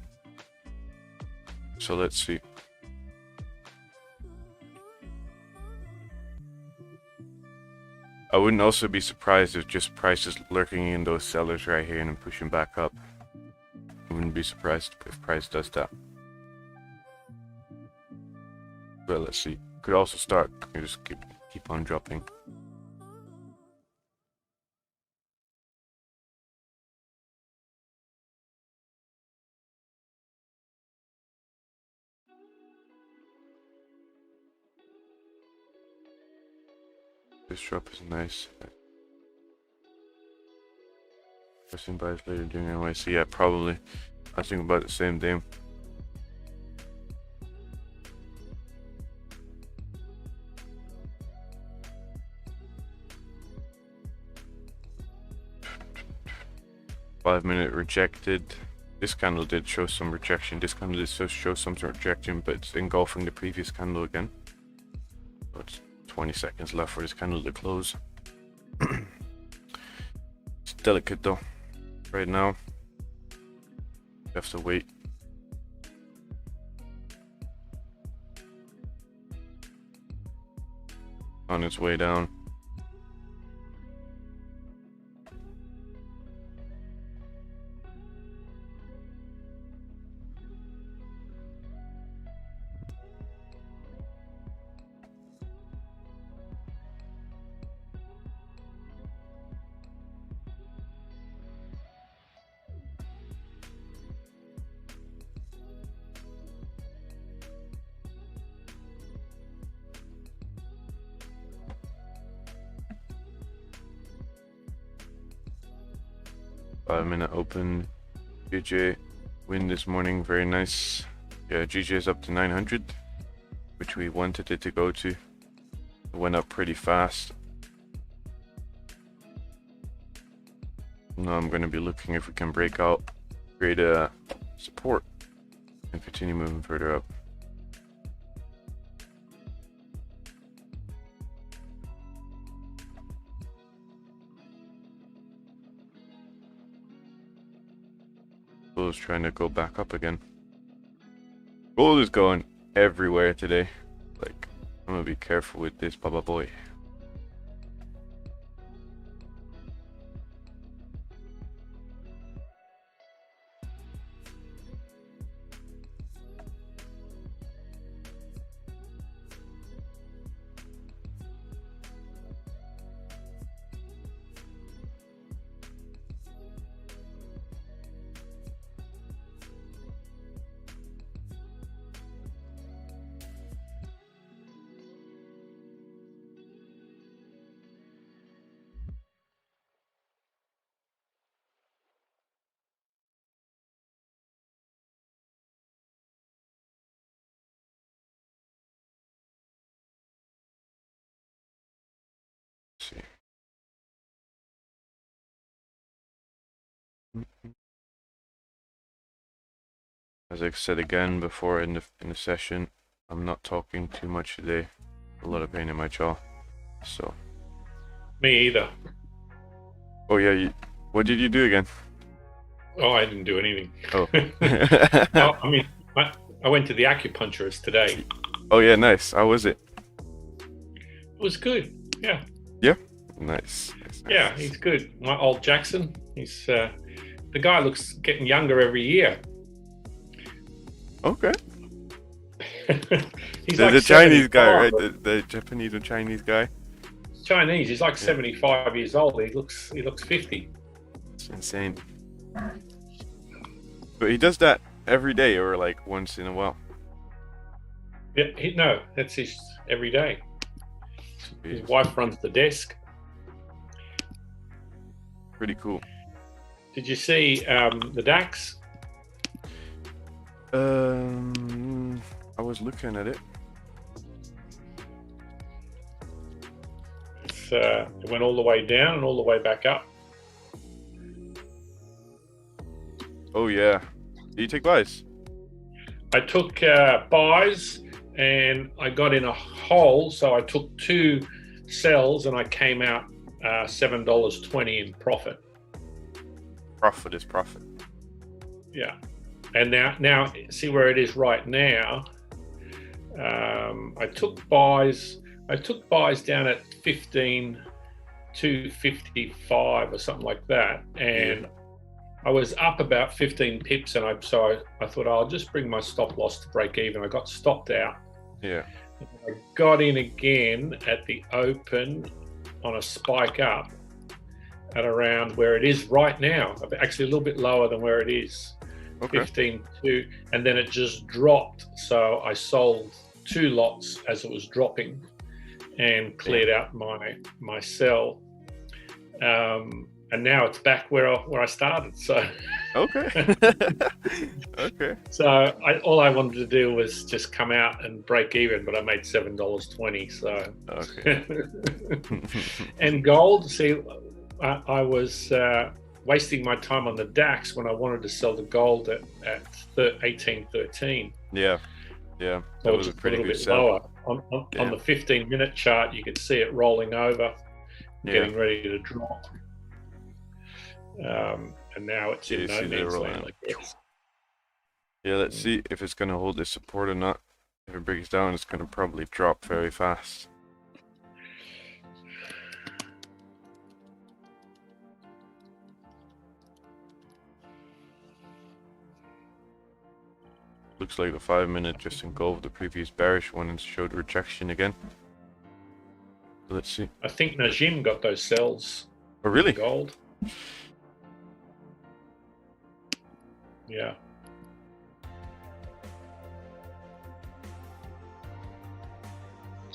So let's see. I wouldn't also be surprised if just prices lurking in those sellers right here and then pushing back up. I wouldn't be surprised if price does that. But let's see. Could also start. You just keep on dropping. This drop is nice. Pressing buys later during NYC. Yeah, probably. I think about the same thing. 5-minute rejected. This candle did show some rejection. This candle did show some rejection, but it's engulfing the previous candle again. So it's 20 seconds left for this candle to close. It's delicate though. Right now, you have to wait. On its way down. Minute open. GJ win this morning, very nice. Yeah, GJ is up to 900, which we wanted it to go to. It went up pretty fast. Now I'm going to be looking if we can break out, create a support, and continue moving further up. Gold is trying to go back up again. Gold is going everywhere today. Like, I'm gonna be careful with this baba boy. See. As I said again before in the session, I'm not talking too much today. A lot of pain in my jaw. So. Me either. Oh yeah, what did you do again? Oh, I didn't do anything. Oh. No, I mean, I went to the acupuncturist today. Oh yeah, nice. How was it? It was good. Yeah. Yeah. Nice. Yeah, he's good. My old Jackson. He's the guy looks getting younger every year. Okay. He's the like Chinese guy, right? The Japanese or Chinese guy. Chinese. He's like 75 years old. He looks 50. It's insane. But he does that every day or like once in a while. Yeah. No, that's his every day. His wife runs the desk. Pretty cool. Did you see the DAX? I was looking at it. It went all the way down and all the way back up. Oh yeah. Did you take buys? I took buys and I got in a hole, so I took 2 sells and I came out $7.20 in profit. Profit is profit. Yeah, and now see where it is right now. I took buys down at 15,255 or something like that, and I was up about 15 pips, and I thought I'll just bring my stop loss to break even. I got stopped out. Yeah. I got in again at the open on a spike up at around where it is right now, actually a little bit lower than where it is. Okay. 15.2, and then it just dropped, so I sold 2 lots as it was dropping and cleared out my sell, and now it's back where I started. So okay. Okay. So all I wanted to do was just come out and break even, but I made $7.20. So okay. And gold, see, I was wasting my time on the DAX when I wanted to sell the gold at 1813. Yeah. Yeah. So That it's was a just a pretty little good bit sell. lower. On the 15-minute chart, you could see it rolling over, getting ready to drop. And now it's in no man's land, I guess. Yeah, let's see if it's going to hold this support or not. If it breaks down, it's going to probably drop very fast. Looks like the 5-minute just engulfed the previous bearish one and showed rejection again. Let's see. I think Najim got those sells. Oh, really? Gold. Yeah.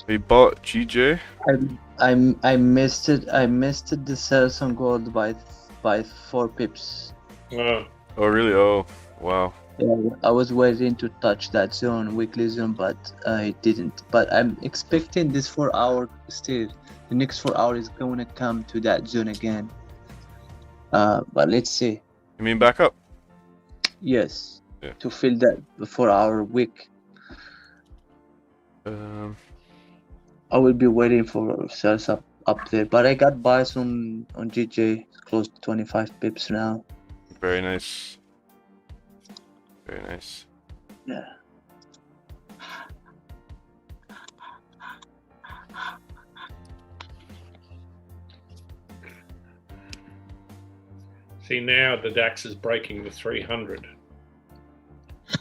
We bought GJ. I missed it. I missed it. The sells on gold by 4 pips. Oh, really? Oh, wow. Yeah, I was waiting to touch that zone, weekly zone, but I didn't. But I'm expecting this 4 hour still. The next 4 hours is going to come to that zone again. But let's see. You mean back up? Yes. Yeah. To fill that 4 hour wick. I will be waiting for sales up there. But I got buys on GJ close to 25 pips now. Very nice. Very nice. Yeah. see, now the DAX is breaking the 300. A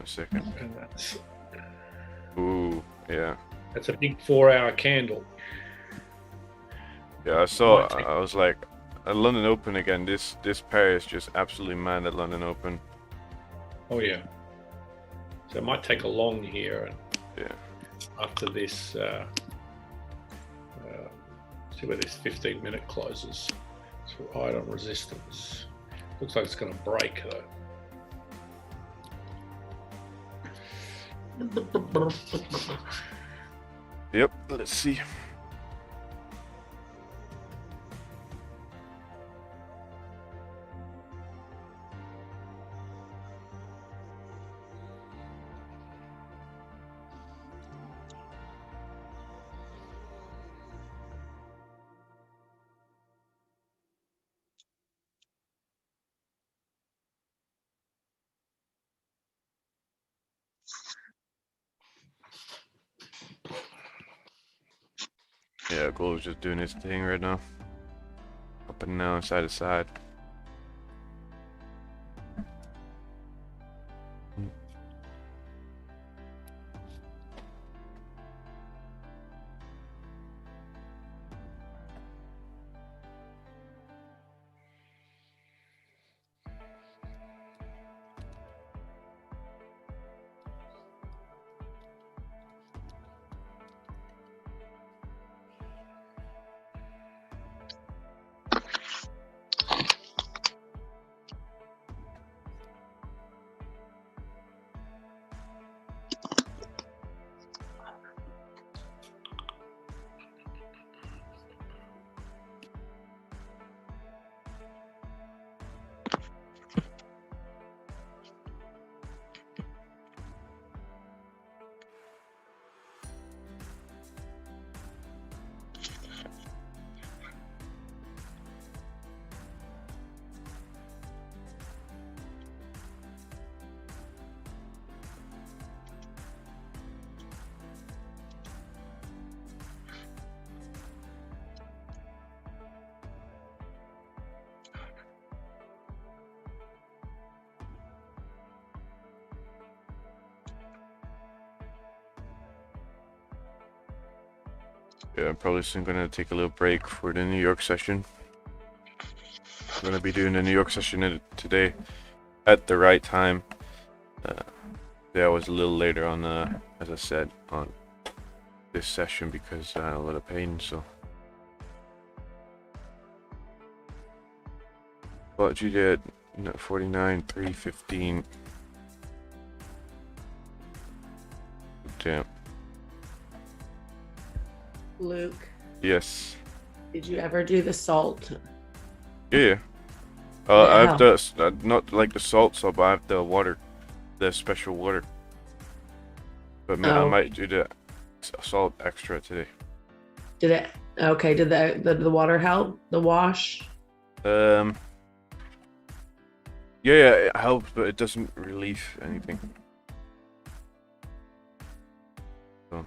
second. And that's Ooh, yeah. a big 4 hour candle. Yeah, I saw. I was like, at London Open again. This pair is just absolutely mad at London Open. Oh yeah. So it might take a long here, and Yeah. after this, see where this 15-minute closes. It's right on resistance. Looks like it's going to break though. Yep. Let's see. Yeah, gold is just doing its thing right now. Up and down, side to side. Yeah, I'm probably soon gonna take a little break for the New York session. I'm gonna be doing the New York session today at the right time. Yeah, I was a little later on, as I said, on this session because I had a lot of pain. So, but you did 49, 315. Damn. Luke, Yes. Did you ever do the salt? Yeah. Yeah, I have how? the not like the salt salt, but I have the water, the special water. But I Oh. might do the salt extra today. Did it? Okay. Did the water help? The wash? Yeah, it helps, but it doesn't relieve anything. So.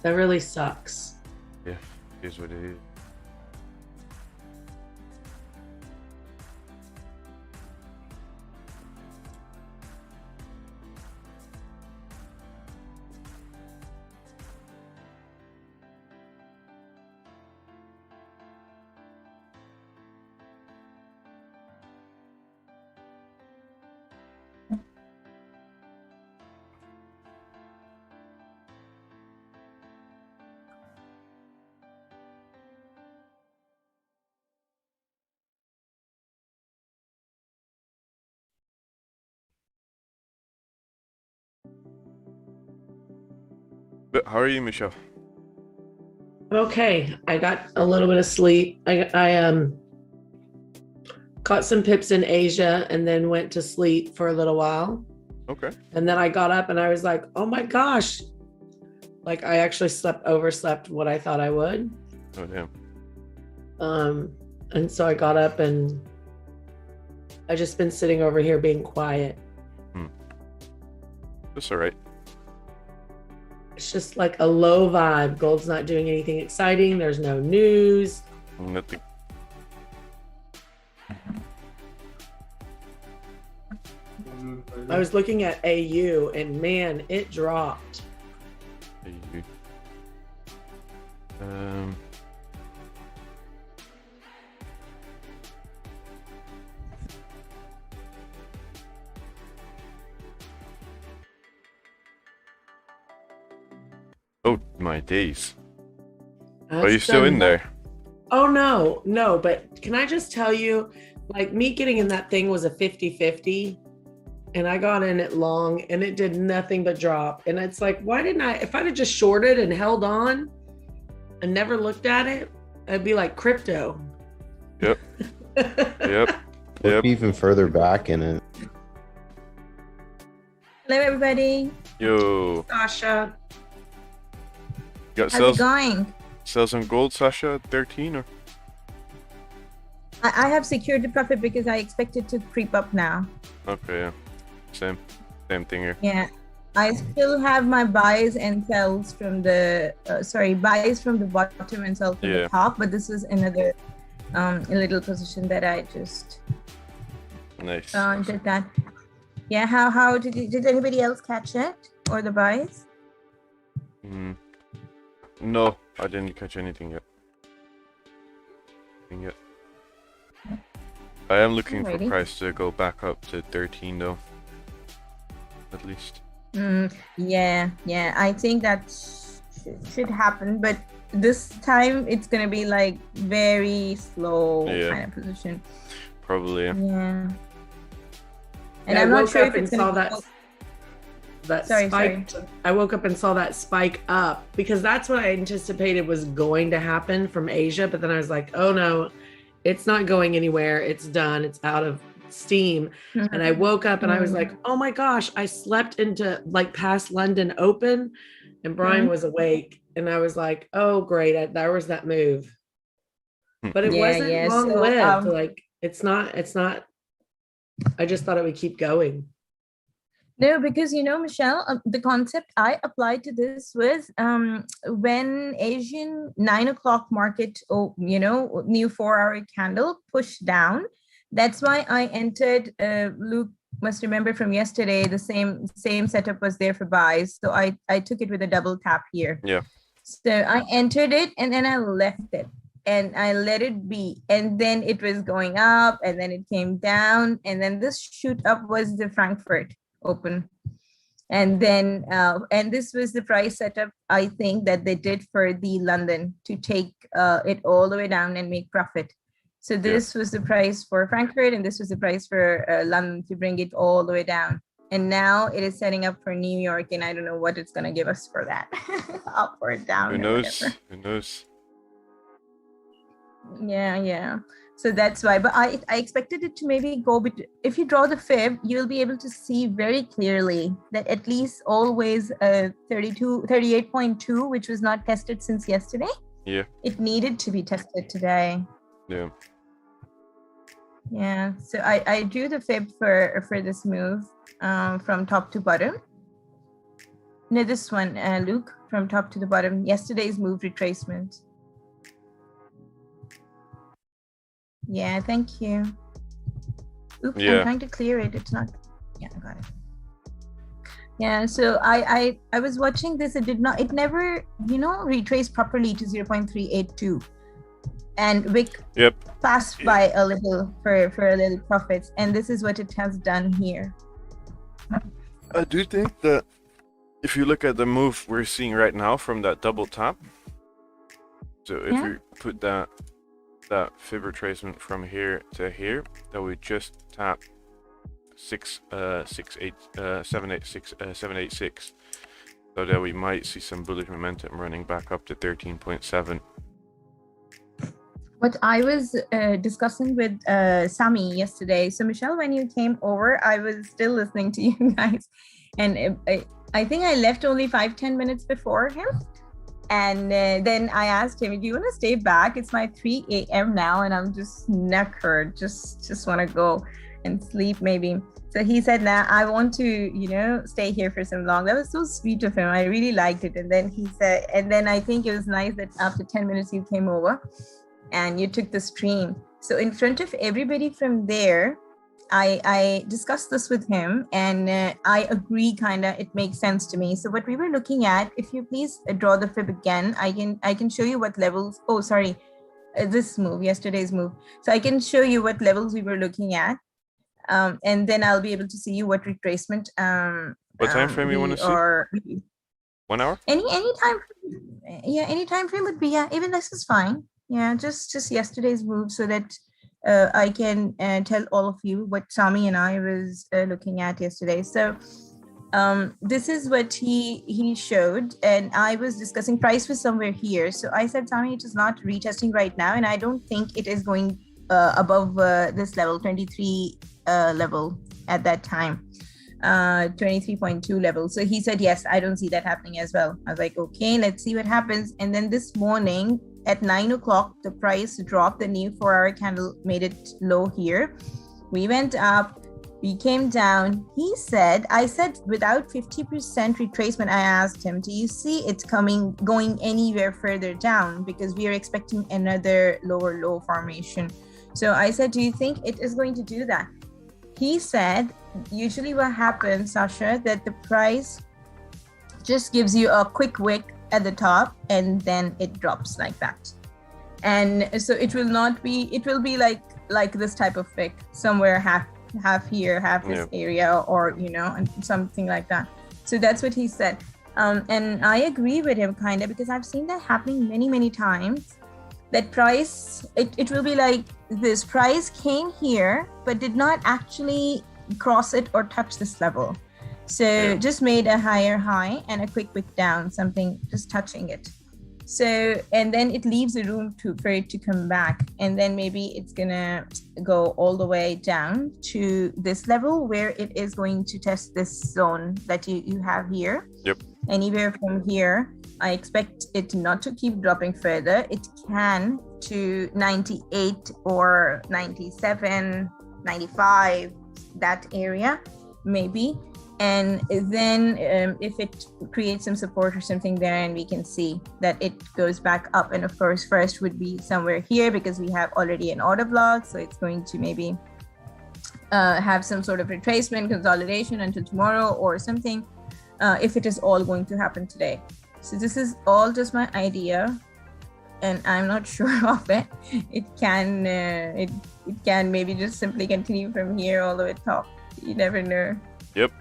That really sucks. Yeah, it is what it is. But how are you, Michelle? Okay, I got a little bit of sleep. I caught some pips in Asia and then went to sleep for a little while. Okay. And then I got up and I was like, oh my gosh. Like I actually overslept what I thought I would. Oh damn. And so I got up and I just been sitting over here being quiet. That's alright. It's just like a low vibe. Gold's not doing anything exciting. There's no news. Nothing. I was looking at AU and man, it dropped. Oh my days. Are That's you still in there? Oh no, but can I just tell you, like me getting in that thing was a 50-50 and I got in it long and it did nothing but drop. And it's like, why didn't if I'd have just shorted and held on and never looked at it, I'd be like crypto. Yep. Yep. Look even further back in it. Hello, everybody. Yo. Sasha. Got How's it going? Sell some gold, Sasha, at 13 or? I have secured the profit because I expect it to creep up now. Okay, yeah. Same thing here. Yeah. I still have my buys and sells from the, buys from the bottom and sells from the top, but this is another a little position that I just Nice. did that. Yeah, how did anybody else catch it or the buys? No, I didn't catch anything yet. I am looking for price to go back up to 13 though. At least. Yeah, I think that should happen, but this time it's gonna be like very slow kind of position. Probably. Yeah. And I'm not sure if it's saw that spike. I woke up and saw that spike up because that's what I anticipated was going to happen from Asia. But then I was like, oh no, it's not going anywhere. It's done. It's out of steam. And I woke up and I was like, oh my gosh, I slept into like past London open and Brian was awake. And I was like, oh great, there was that move. But it wasn't long-lived. Like it's not, I just thought it would keep going. No, because Michelle, the concept I applied to this was when Asian 9 o'clock market, new 4-hour candle pushed down. That's why I entered. Luke must remember from yesterday. The same setup was there for buys, so I took it with a double tap here. Yeah. So I entered it and then I left it. And I let it be. And then it was going up and then it came down. And then this shoot up was the Frankfurt open. And then, and this was the price setup, I think, that they did for the London to take it all the way down and make profit. So this was the price for Frankfurt and this was the price for London to bring it all the way down. And now it is setting up for New York, and I don't know what it's going to give us for that. Up or down. Who knows? Whatever. Who knows? Yeah. So that's why. But I expected it to maybe go. If you draw the fib, you'll be able to see very clearly that at least always 38.2, which was not tested since yesterday. Yeah. It needed to be tested today. Yeah. Yeah. So I drew the fib for this move from top to bottom. No, this one, Luke, from top to the bottom. Yesterday's move retracement. Yeah, thank you. Oops, Yeah. I'm trying to clear it. It's not. Yeah, I got it. Yeah, so I was watching this. It never, retraced properly to 0.382. And Wick passed by a little for a little profits. And this is what it has done here. I do think that if you look at the move we're seeing right now from that double tap, so if we put that fib retracement from here to here, that we just tap 786, so that we might see some bullish momentum running back up to 13.7. What I was discussing with Sami yesterday. So Michelle, when you came over, I was still listening to you guys, and I think I left only 5-10 minutes before him. And then I asked him, do you want to stay back? It's my 3 a.m. now, and I'm just knackered. Just want to go and sleep maybe. So he said, nah, I want to, stay here for some long. That was so sweet of him. I really liked it. And then he said, and then I think it was nice that after 10 minutes you came over and you took the stream. So in front of everybody from there, I discussed this with him, and I agree, it makes sense to me. So what we were looking at, if you please draw the fib again, I can show you what levels. Oh, sorry, this move, yesterday's move. So I can show you what levels we were looking at, and then I'll be able to see you what retracement. What time frame you want to see? 1 hour? Any time. Yeah, any time frame would be. Yeah, even this is fine. Yeah, just yesterday's move, so that I can tell all of you what Sami and I was looking at yesterday. So this is what he showed, and I was discussing price was somewhere here. So I said, Sami, it is not retesting right now, and I don't think it is going above this level, 23 level at that time, 23.2 level. So he said, yes, I don't see that happening as well. I was like, okay, let's see what happens. And then this morning at 9 o'clock, the price dropped. The new 4-hour candle made it low here. We went up, we came down. I said without 50% retracement, I asked him, do you see it's going anywhere further down? Because we are expecting another lower low formation. So I said, do you think it is going to do that? He said, usually what happens, Sasha, that the price just gives you a quick wick at the top, and then it drops like that. And so it will be like this type of wick, somewhere half here, half this area, or and something like that. So that's what he said, and I agree with him because I've seen that happening many times. That price, it will be like this price came here but did not actually cross it or touch this level. So just made a higher high and a quick wick down, something just touching it. So, and then it leaves a room for it to come back. And then maybe it's gonna go all the way down to this level where it is going to test this zone that you have here. Yep. Anywhere from here, I expect it not to keep dropping further. It can to 98 or 97, 95, that area, maybe. And then if it creates some support or something there, and we can see that it goes back up. And of course, first would be somewhere here because we have already an order block. So it's going to maybe have some sort of retracement, consolidation until tomorrow or something, if it is all going to happen today. So this is all just my idea, and I'm not sure of it. It can maybe just simply continue from here all the way top. You never know. Yep.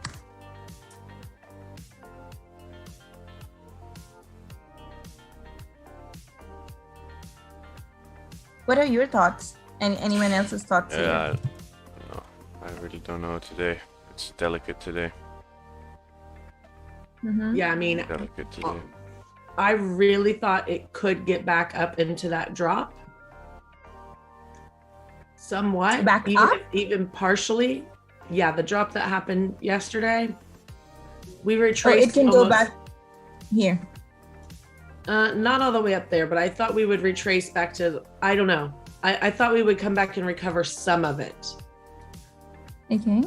What are your thoughts? And anyone else's thoughts? Yeah, I really don't know today. It's delicate today. Yeah, I mean, Delicate today. I really thought it could get back up into that drop. Somewhat. Back even, up? even partially. Yeah, the drop that happened yesterday. We Oh, retraced it can go back here. Not all the way up there, but I thought we would retrace back to, I don't know. I thought we would come back and recover some of it. Okay.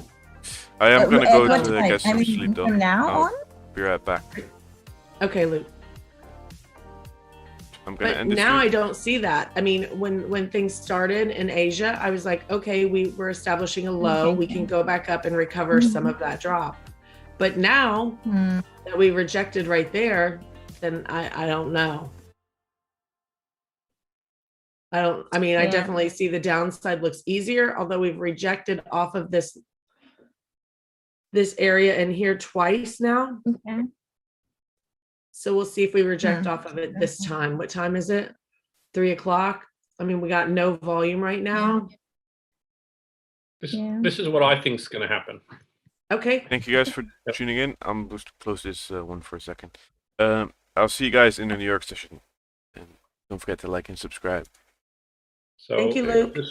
I am gonna go what to time? get some sleep though. From now I'll on? be right back. Okay, Luke. I'm gonna But end this now I stream. don't see that. I mean, when things started in Asia, I was like, okay, we're establishing a low. Okay. We can go back up and recover some of that drop. But now that we rejected right there, then I don't know. I mean, I Yeah. definitely see the downside looks easier, although we've rejected off of this area in here twice now. Okay. So we'll see if we reject off of it this time. What time is it? 3 o'clock. I mean, we got no volume right now. This is what I think is going to happen. Okay. Thank you guys for tuning in. I'm going to close this one for a second. I'll see you guys in the New York session. And don't forget to like and subscribe. So Thank you, Luke.